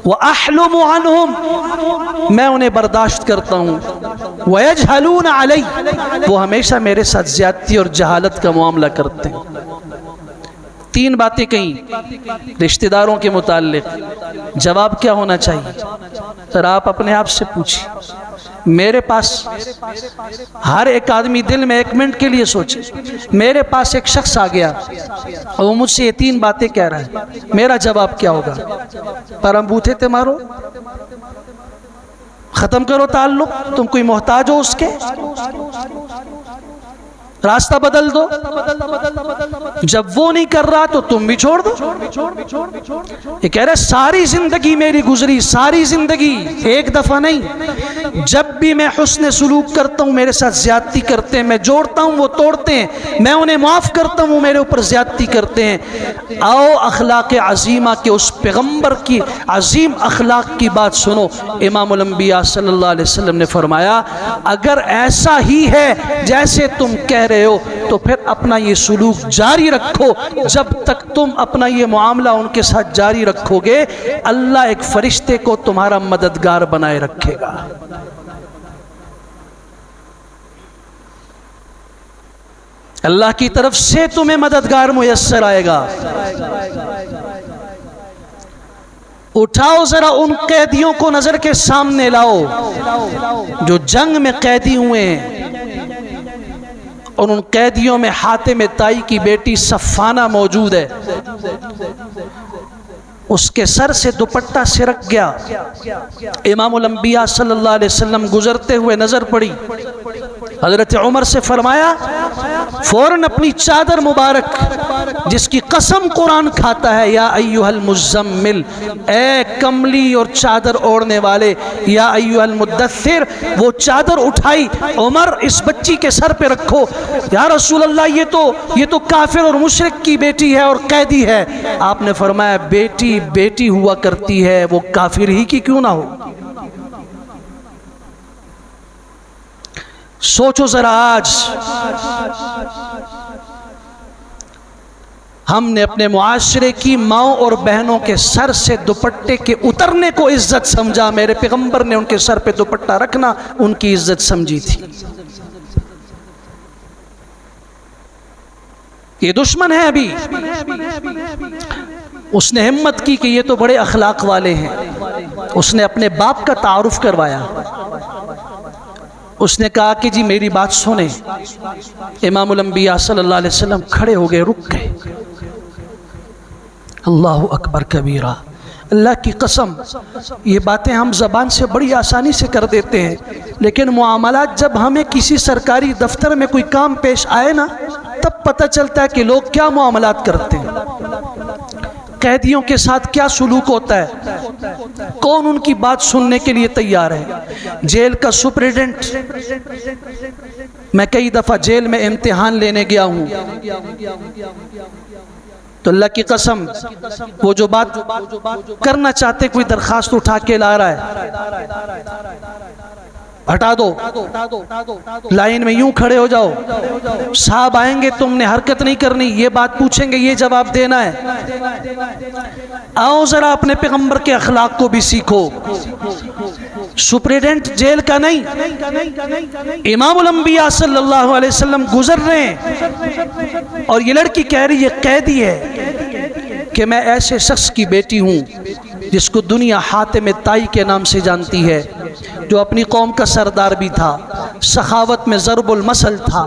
وَأَحْلُمُ عَنْهُمْ، میں انہیں برداشت کرتا ہوں. وَيَجْهَلُونَ عَلَيْهِ، وہ ہمیشہ میرے ساتھ زیادتی اور جہالت کا معاملہ کرتے ہیں. 3 باتیں کہیں رشتہ داروں کے متعلق. جواب کیا ہونا چاہیے؟ سر آپ اپنے آپ سے پوچھیں. میرے پاس ہر ایک آدمی دل میں 1 منٹ کے لیے سوچے، میرے پاس ایک شخص آ گیا اور وہ مجھ سے یہ 3 باتیں کہہ رہا ہے، میرا جواب کیا ہوگا؟ پر ہم بوتھے تھے مارو، ختم کرو تعلق، تم کوئی محتاج ہو اس کے، راستہ بدل دو. جب وہ نہیں کر رہا تو تم بھی چھوڑ دو. یہ کہہ رہے ساری زندگی میری گزری، ساری زندگی، ایک دفعہ نہیں. جب بھی میں حسن سلوک کرتا ہوں میرے ساتھ زیادتی کرتے ہیں، میں جوڑتا ہوں وہ توڑتے ہیں، میں انہیں معاف کرتا ہوں میرے اوپر زیادتی کرتے ہیں. آؤ اخلاق عظیمہ کے اس پیغمبر کی عظیم اخلاق کی بات سنو. امام الانبیاء صلی اللہ علیہ وسلم نے فرمایا اگر ایسا ہی ہے جیسے تم کہہ رہے ہو تو پھر اپنا یہ سلوک جاری رکھو. جب تک تم اپنا یہ معاملہ ان کے ساتھ جاری رکھو گے اللہ ایک فرشتے کو تمہارا مددگار بنائے رکھے گا. اللہ کی طرف سے تمہیں مددگار میسر آئے گا. اٹھاؤ ذرا ان قیدیوں کو نظر کے سامنے لاؤ جو جنگ میں قیدی ہوئے ہیں، اور ان قیدیوں میں حاتم طائی کی بیٹی صفانہ موجود ہے. اس کے سر سے دوپٹہ سرک گیا. امام الانبیاء صلی اللہ علیہ وسلم گزرتے ہوئے نظر پڑی. حضرت عمر سے فرمایا فوراً اپنی چادر مبارک جس کی قسم قرآن کھاتا ہے یا ایھا المزمل، اے کملی اور چادر اوڑھنے والے، یا ایھا المدثر، وہ چادر اٹھائی. عمر اس بچی کے سر پہ رکھو. یا رسول اللہ یہ تو کافر اور مشرک کی بیٹی ہے اور قیدی ہے. آپ نے فرمایا بیٹی بیٹی ہوا کرتی ہے، وہ کافر ہی کی کیوں نہ ہو. سوچو ذرا آج ہم نے اپنے معاشرے کی ماؤں اور بہنوں کے سر سے دوپٹے کے اترنے کو عزت سمجھا. میرے پیغمبر نے ان کے سر پہ دوپٹہ رکھنا ان کی عزت سمجھی تھی. یہ دشمن ہے ابھی. اس نے ہمت کی کہ یہ تو بڑے اخلاق والے ہیں. اس نے اپنے باپ کا تعارف کروایا. اس نے کہا کہ جی میری بات سنیں. امام الانبیاء صلی اللہ علیہ وسلم کھڑے ہو گئے، رک گئے. اللہ اکبر کبیرہ. اللہ کی قسم یہ باتیں ہم زبان سے بڑی آسانی سے کر دیتے ہیں، لیکن معاملات جب ہمیں کسی سرکاری دفتر میں کوئی کام پیش آئے نا تب پتہ چلتا ہے کہ لوگ کیا معاملات کرتے ہیں، قیدیوں کے ساتھ کیا سلوک ہوتا ہے، کون ان کی بات سننے کے لیے تیار ہے. جیل کا سپریڈنٹ، میں کئی دفعہ جیل میں امتحان لینے گیا ہوں تو اللہ کی قسم وہ جو بات کرنا چاہتے کوئی درخواست اٹھا کے لا رہا ہے، ہٹا دو، لائن میں یوں کھڑے ہو جاؤ، صاحب آئیں گے تم نے حرکت نہیں کرنی، یہ بات پوچھیں گے یہ جواب دینا ہے۔ آؤ ذرا اپنے پیغمبر کے اخلاق کو بھی سیکھو۔ سپریڈنٹ جیل کا نہیں، امام الانبیاء صلی اللہ علیہ وسلم گزر رہے ہیں اور یہ لڑکی کہہ رہی ہے، قیدی ہے کہ میں ایسے شخص کی بیٹی ہوں جس کو دنیا حاتم طائی کے نام سے جانتی ہے، جو اپنی قوم کا سردار بھی تھا، سخاوت میں ضرب المثل تھا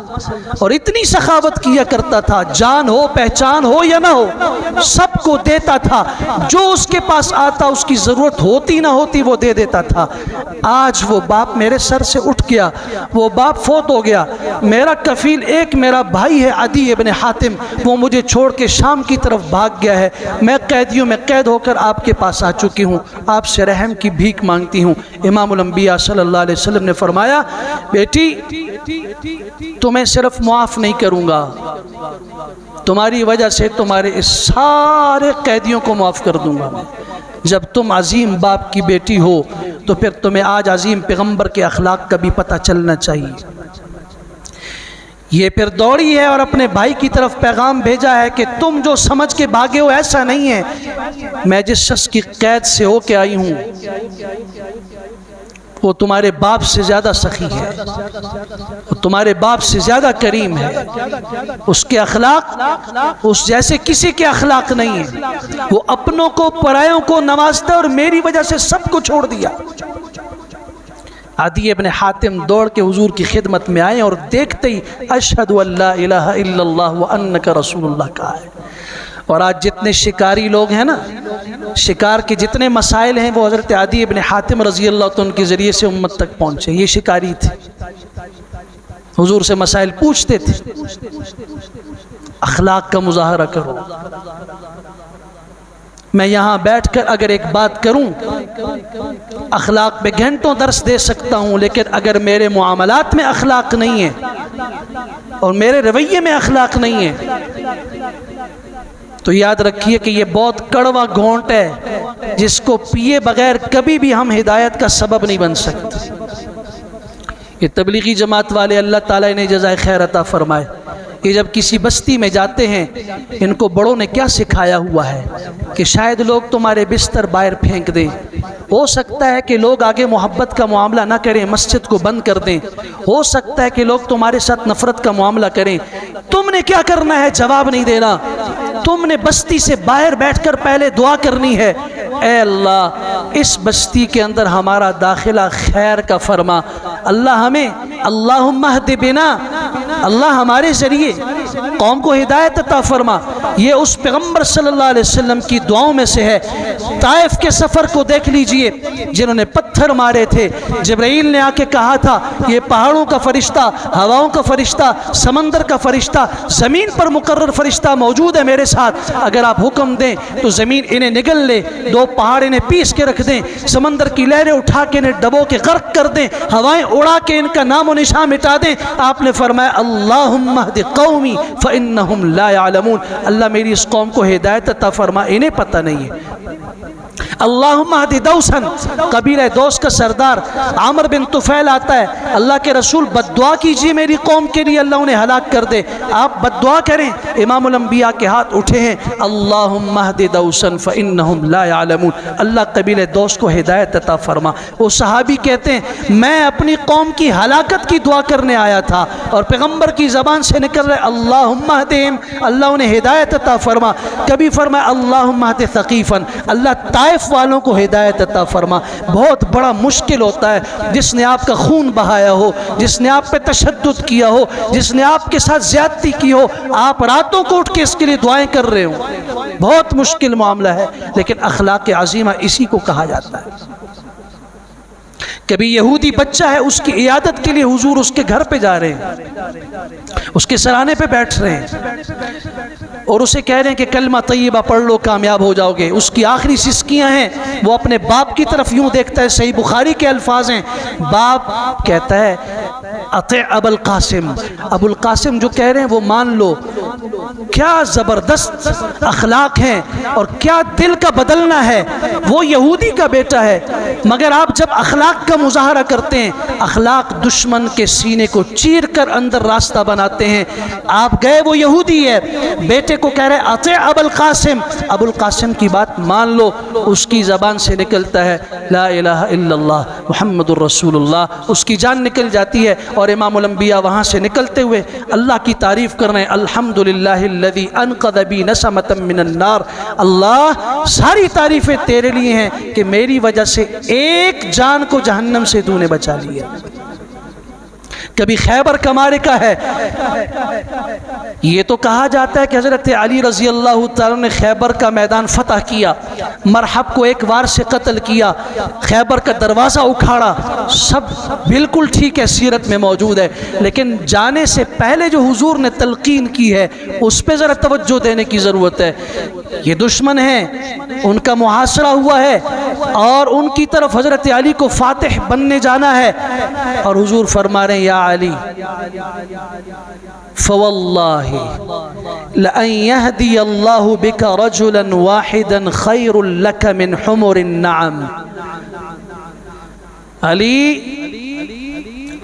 اور اتنی سخاوت کیا کرتا تھا، جان ہو پہچان ہو یا نہ ہو سب کو دیتا تھا، جو اس کے پاس آتا اس کی ضرورت ہوتی نہ ہوتی وہ دے دیتا تھا۔ آج وہ باپ میرے سر سے اٹھ گیا، وہ باپ فوت ہو گیا، میرا کفیل ایک میرا بھائی ہے عدی ابن حاتم، وہ مجھے چھوڑ کے شام کی طرف بھاگ گیا ہے، میں قیدیوں میں قید ہو کر آپ کے پاس آ چکی ہوں، آپ سے رحم کی بھیک مانگتی ہوں۔ امام الانبیاء صلی اللہ علیہ وسلم نے فرمایا، بیٹی تمہیں صرف معاف نہیں کروں گا، تمہاری وجہ سے تمہارے اس سارے قیدیوں کو معاف کر دوں گا۔ جب تم عظیم باپ کی بیٹی ہو تو پھر تمہیں آج عظیم پیغمبر کے اخلاق کا بھی پتہ چلنا چاہیے۔ یہ پھر دوڑی ہے اور اپنے بھائی کی طرف پیغام بھیجا ہے کہ تم جو سمجھ کے بھاگے ہو ایسا نہیں ہے، میں جس شخص کی قید سے ہو کے آئی ہوں وہ تمہارے باپ سے زیادہ سخی ہے، وہ تمہارے باپ سے زیادہ کریم ہے، اس کے اخلاق اس جیسے کسی کے اخلاق نہیں ہے، وہ اپنوں کو پرایوں کو نوازتا اور میری وجہ سے سب کو چھوڑ دیا۔ عدی ابن حاتم دوڑ کے حضور کی خدمت میں آئے اور دیکھتے ہی اشہد ان لا الہ الا اللہ وانک رسول اللہ کہا ہے۔ اور آج جتنے شکاری لوگ ہیں نا، شکار کے جتنے مسائل ہیں وہ حضرت عدی ابن حاتم رضی اللہ عنہ کے ذریعے سے امت تک پہنچے۔ یہ شکاری تھے، حضور سے مسائل پوچھتے تھے۔ اخلاق کا مظاہرہ کرو۔ میں یہاں بیٹھ کر اگر ایک بات کروں اخلاق پہ گھنٹوں درس دے سکتا ہوں، لیکن اگر میرے معاملات میں اخلاق نہیں ہے اور میرے رویے میں اخلاق نہیں ہے تو یاد رکھیے کہ یہ بہت کڑوا گھونٹ ہے جس کو پیے بغیر کبھی بھی ہم ہدایت کا سبب نہیں بن سکتے۔ یہ تبلیغی جماعت والے اللہ تعالیٰ نے جزائے خیر عطا فرمائے، یہ جب کسی بستی میں جاتے ہیں ان کو بڑوں نے کیا سکھایا ہوا ہے کہ شاید لوگ تمہارے بستر باہر پھینک دیں، ہو سکتا ہے کہ لوگ آگے محبت کا معاملہ نہ کریں، مسجد کو بند کر دیں، ہو سکتا ہے کہ لوگ تمہارے ساتھ نفرت کا معاملہ کریں، تم نے کیا کرنا ہے؟ جواب نہیں دینا، تم نے بستی سے باہر بیٹھ کر پہلے دعا کرنی ہے، اے اللہ اس بستی کے اندر ہمارا داخلہ خیر کا فرما، اللہ ہمیں اللہم اہد بنا، اللہ ہمارے ذریعے قوم کو ہدایت عطا فرما۔ یہ اس پیغمبر صلی اللہ علیہ وسلم کی دعاؤں میں سے ہے۔ طائف کے سفر کو دیکھ لیجئے، جنہوں نے پتھر مارے تھے، جبرائیل نے آ کے کہا تھا یہ پہاڑوں کا فرشتہ، ہواؤں کا فرشتہ، سمندر کا فرشتہ، زمین پر مقرر فرشتہ موجود ہے میرے ساتھ، اگر آپ حکم دیں تو زمین انہیں نگل لے، دو پہاڑ انہیں پیس کے رکھ دیں، سمندر کی لہریں اٹھا کے انہیں ڈبو کے غرق کر دیں، ہوائیں اڑا کے ان کا نام و نشان مٹا دیں۔ آپ نے فرمایا اللہم اہد قومی فانہم لا یعلمون، اللہ میری اس قوم کو ہدایت عطا فرما، انہیں پتہ نہیں ہے۔ اللہم اہد دوسن، قبیلہ دوس کا سردار عامر بن طفیل آتا ہے، اللہ کے رسول بد دعا کیجئے میری قوم کے لیے اللہ انہیں ہلاک کر دے، آپ بد دعا کریں۔ امام الانبیاء کے ہاتھ اٹھے ہیں، اللہم اہد دوسن فانہم لا یعلمون، اللہ قبیلہ دوس کو ہدایت عطا فرما۔ وہ صحابی کہتے ہیں میں اپنی قوم کی ہلاکت کی دعا کرنے آیا تھا اور پیغمبر کی زبان سے نکل رہے اللہم اہدہم، اللہ انہیں ہدایت عطا فرما۔ کبھی فرمایا اللہم اہد ثقیفا، اللہ طائف والوں کو ہدایت عطا فرما۔ بہت بڑا مشکل ہوتا ہے جس نے آپ کا خون بہایا ہو، جس نے آپ پہ تشدد کیا ہو، جس نے آپ کے ساتھ زیادتی کی ہو، آپ راتوں کو اٹھ کے اس کے لیے دعائیں کر رہے ہوں، بہت مشکل معاملہ ہے، لیکن اخلاق عظیمہ اسی کو کہا جاتا ہے۔ کبھی یہودی بچہ ہے، اس کی عیادت کے لیے حضور اس کے گھر پہ جا رہے ہیں، اس کے سرانے پہ بیٹھ رہے ہیں اور اسے کہہ رہے ہیں کہ کلمہ طیبہ پڑھ لو کامیاب ہو جاؤ گے۔ اس کی آخری سسکیاں ہیں، وہ اپنے باپ کی طرف یوں دیکھتا ہے، صحیح بخاری کے الفاظ ہیں، باپ کہتا ہے اطع ابو القاسم، ابو القاسم جو کہہ رہے ہیں وہ مان لو، کیا زبردست اخلاق ہیں اور کیا دل کا بدلنا ہے. وہ یہودی کا بیٹا ہے مگر آپ جب اخلاق کا مظاہرہ کرتے ہیں اخلاق دشمن کے سینے کو چیر کر اندر راستہ بناتے ہیں. آپ گئے وہ یہودی ہے, بیٹے کو کہہ رہے اطیع ابو القاسم, ابو القاسم کی بات مان لو. اس کی زبان سے نکلتا ہے لا الہ الا اللہ محمد الرسول اللہ, اس کی جان نکل جاتی ہے. اور امام الانبیاء وہاں سے نکلتے ہوئے اللہ کی تعریف کر رہے ہیں الحمدللہ الذی انقذ بی نسمۃ من النار. اللہ ساری تعریفیں تیرے لیے ہیں کہ میری وجہ سے ایک جان کو جہنم سے تو نے بچا لیا. کبھی خیبر کا معرکہ ہے, یہ تو کہا جاتا ہے کہ حضرت علی رضی اللہ تعالیٰ نے خیبر کا میدان فتح کیا, مرحب کو ایک وار سے قتل کیا, خیبر کا دروازہ اکھاڑا, سب بالکل ٹھیک ہے, سیرت میں موجود ہے. لیکن جانے سے پہلے جو حضور نے تلقین کی ہے اس پہ ذرا توجہ دینے کی ضرورت ہے. یہ دشمن ہیں, ان کا محاصرہ ہوا ہے اور ان کی طرف حضرت علی کو فاتح بننے جانا ہے, اور حضور فرما رہے ہیں یا علی فواللہ لأن يهدي الله بك رجلا واحدا خير لك من حمر النعم. علی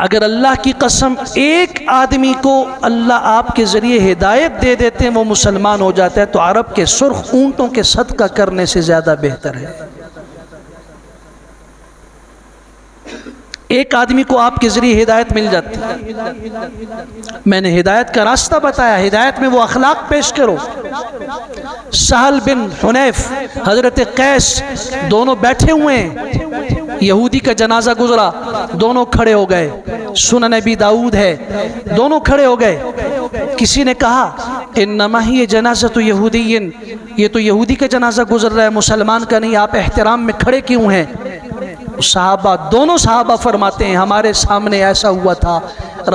اگر اللہ کی قسم ایک آدمی کو اللہ آپ کے ذریعے ہدایت دے دیتے ہیں وہ مسلمان ہو جاتا ہے تو عرب کے سرخ اونٹوں کے صدقہ کرنے سے زیادہ بہتر ہے. ایک آدمی کو آپ کے ذریعے ہدایت مل جاتی ہے. میں نے ہدایت کا راستہ بتایا, ہدایت میں وہ اخلاق پیش کرو. سہل بن حنیف, حضرت قیس, دونوں بیٹھے ہوئے ہیں, یہودی کا جنازہ گزرا, دونوں کھڑے ہو گئے. سنن ابی داؤد ہے, دونوں کھڑے ہو گئے. کسی نے کہا انما ہی جنازۃ یہودی, یہ تو یہودی کا جنازہ گزر رہا ہے, مسلمان کا نہیں, آپ احترام میں کھڑے کیوں ہیں؟ صحابہ, دونوں صحابہ فرماتے ہیں ہمارے سامنے ایسا ہوا تھا,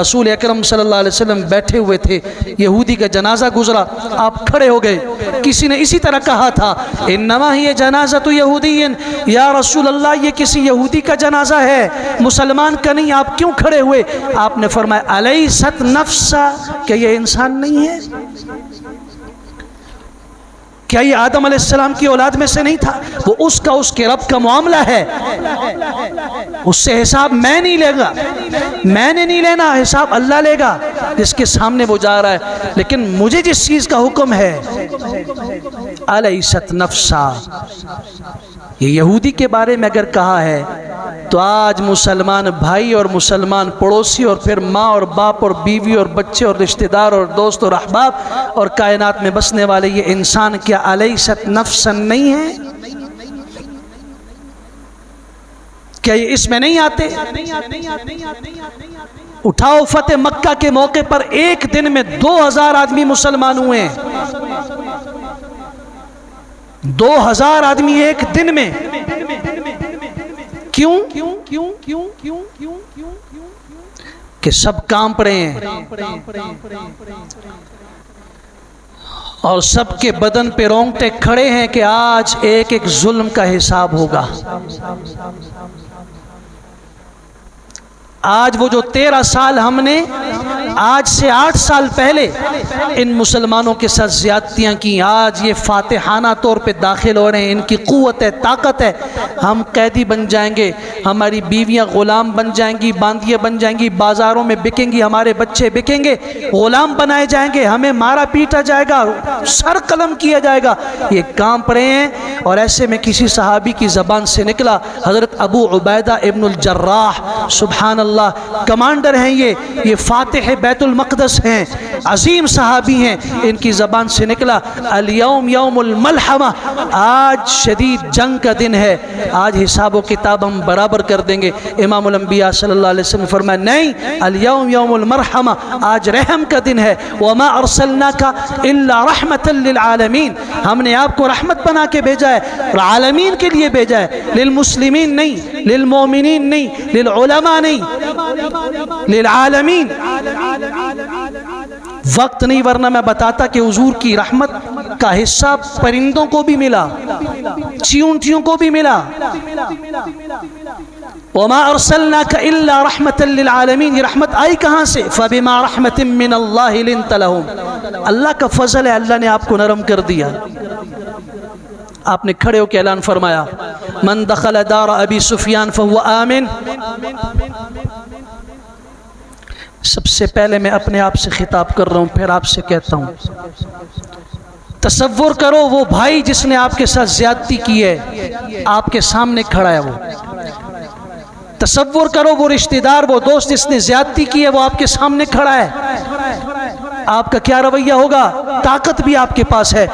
رسول اکرم صلی اللہ علیہ وسلم بیٹھے ہوئے تھے, یہودی کا جنازہ گزرا, آپ کھڑے ہو گئے. کسی نے اسی طرح کہا تھا انما ہی جنازۃ یہودی, یا رسول اللہ یہ کسی یہودی کا جنازہ ہے, مسلمان کا نہیں, آپ کیوں کھڑے ہوئے؟ آپ نے فرمایا الیست نفسا, کہ یہ انسان نہیں ہے؟ کیا یہ آدم علیہ السلام کی اولاد میں سے نہیں تھا؟ وہ اس کے رب کا معاملہ ہے, اس سے حساب میں نہیں لے گا, میں نے نہیں لینا, حساب اللہ لے گا جس کے سامنے وہ جا رہا ہے. لیکن مجھے جس چیز کا حکم ہے الیست نفسا, یہ یہودی کے بارے میں اگر کہا ہے تو آج مسلمان بھائی اور مسلمان پڑوسی اور پھر ماں اور باپ اور بیوی اور بچے اور رشتہ دار اور دوست اور احباب اور کائنات میں بسنے والے یہ انسان کیا الیست نفسا نہیں ہے؟ کیا یہ اس میں نہیں آتے؟ اٹھاؤ فتح مکہ کے موقع پر ایک دن میں 2000 آدمی مسلمان ہوئے ہیں, 2000 آدمی ایک دن میں. کیوں؟ کہ سب کانپ رہے ہیں اور سب کے بدن پہ رونگٹے کھڑے ہیں کہ آج ایک ایک ظلم کا حساب ہوگا. آج وہ جو 13 سال ہم نے آج سے 8 سال پہلے ان مسلمانوں کے ساتھ زیادتیاں کی, آج یہ فاتحانہ طور پہ داخل ہو رہے ہیں, ان کی قوت ہے, طاقت ہے. ہم قیدی بن جائیں گے, ہماری بیویاں غلام بن جائیں گی, باندیاں بن جائیں گی, بازاروں میں بکیں گی, ہمارے بچے بکیں گے, غلام بنائے جائیں گے, ہمیں مارا پیٹا جائے گا, سر قلم کیا جائے گا. یہ کانپ رہے ہیں. اور ایسے میں کسی صحابی کی زبان سے نکلا, حضرت ابو عبیدہ ابن الجراح, سبحان اللہ, کمانڈر ہیں, یہ فاتح بیت المقدس ہیں, عظیم صحابی ہیں. ان کی زبان سے نکلا الیوم یوم الملحمہ, آج شدید جنگ کا دن ہے, آج حساب و کتاب ہم برابر کر دیں گے. امام الانبیاء صلی اللہ علیہ وسلم نے فرمایا نہیں, الیوم یوم المرحمہ, آج رحم کا دن ہے. وما ارسلناک الا رحمتا للعالمین, ہم نے آپ کو رحمت بنا کے بھیجا ہے, عالمین کے لیے بھیجا ہے, للمسلمین نہیں, للمؤمنین نہیں, للعلماء نہیں, للعالمین. وقت نہیں ورنہ میں بتاتا کہ حضور کی رحمت کا حصہ پرندوں کو بھی ملا, چیونٹیوں کو بھی ملا, وما ارسلناک الا رحمتا للعالمین، یہ رحمت آئی کہاں سے؟ فبما رحمت من اللہ لنت لہم، اللہ کا فضل ہے، اللہ نے آپ کو نرم کر دیا۔ آپ نے کھڑے ہو کے اعلان فرمایا من دخل دار ابی سفیان فهو آمن۔ سب سے پہلے میں اپنے آپ سے خطاب کر رہا ہوں، پھر آپ سے کہتا ہوں، تصور کرو وہ بھائی جس نے آپ کے ساتھ زیادتی کی ہے آپ کے سامنے کھڑا ہے، وہ تصور کرو وہ رشتہ دار، وہ دوست جس نے زیادتی کی ہے وہ آپ کے سامنے کھڑا ہے، آپ کا کیا رویہ ہوگا؟ طاقت بھی آپ کے پاس ہے۔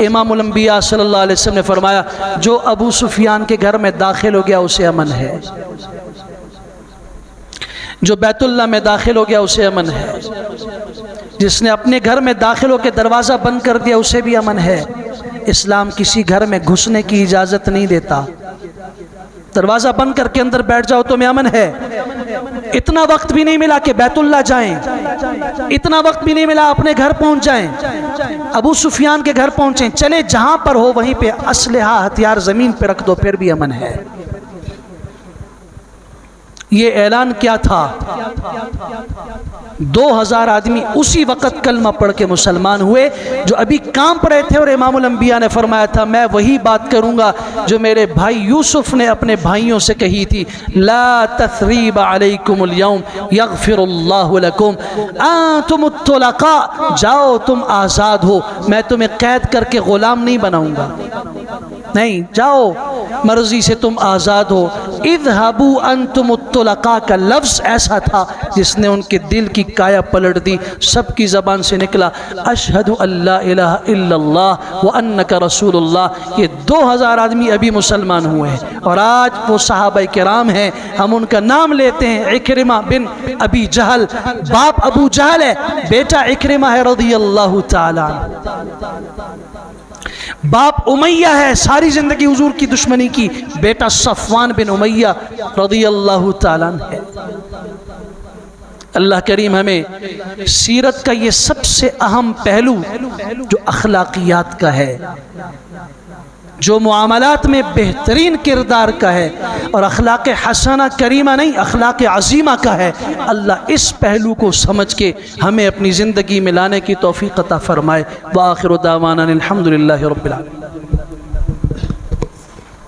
امام الانبیاء صلی اللہ علیہ وسلم نے فرمایا جو ابو سفیان کے گھر میں داخل ہو گیا اسے امن ہے، جو بیت اللہ میں داخل ہو گیا اسے امن ہے، جس نے اپنے گھر میں داخل ہو کے دروازہ بند کر دیا اسے بھی امن ہے۔ اسلام کسی گھر میں گھسنے کی اجازت نہیں دیتا، دروازہ بند کر کے اندر بیٹھ جاؤ تو میں امن ہے۔ اتنا وقت بھی نہیں ملا کہ بیت اللہ جائیں، اتنا وقت بھی نہیں ملا اپنے گھر پہنچ جائیں، ابو سفیان کے گھر پہنچیں، چلے جہاں پر ہو وہیں پہ اسلحہ ہتھیار زمین پہ رکھ دو پھر بھی امن ہے۔ یہ اعلان کیا تھا؟ 2000 آدمی اسی وقت کلمہ پڑھ کے مسلمان ہوئے جو ابھی کانپ رہے تھے، اور امام الانبیاء نے فرمایا تھا میں وہی بات کروں گا جو میرے بھائی یوسف نے اپنے بھائیوں سے کہی تھی، لا تثریب علیکم اليوم یغفر اللہ لکم انتم الطلقاء، جاؤ تم آزاد ہو، میں تمہیں قید کر کے غلام نہیں بناؤں گا، نہیں، جاؤ مرضی سے تم آزاد ہو۔ اذهبوا انتم الطلقاء کا لفظ ایسا تھا جس نے ان کے دل کی کایا پلٹ دی، سب کی زبان سے نکلا اشہد ان لا الہ الا اللہ وانک رسول اللہ۔ یہ 2000 آدمی ابھی مسلمان ہوئے ہیں، اور آج وہ صحابہ کرام ہیں، ہم ان کا نام لیتے ہیں۔ عکرمہ بن ابی جہل، باپ ابو جہل ہے، بیٹا عکرمہ ہے رضی اللہ تعالی عنہ، باپ امیہ ہے، ساری زندگی حضور کی دشمنی کی، بیٹا صفوان بن امیہ رضی اللہ تعالیٰ عنہ ہے۔ اللہ کریم ہمیں سیرت کا یہ سب سے اہم پہلو جو اخلاقیات کا ہے، جو معاملات میں بہترین کردار کا ہے، اور اخلاق حسنہ کریمہ نہیں اخلاق عظیمہ کا ہے، اللہ اس پہلو کو سمجھ کے ہمیں اپنی زندگی میں لانے کی توفیق عطا فرمائے۔ وآخر دعوانا الحمدللہ رب العالمین۔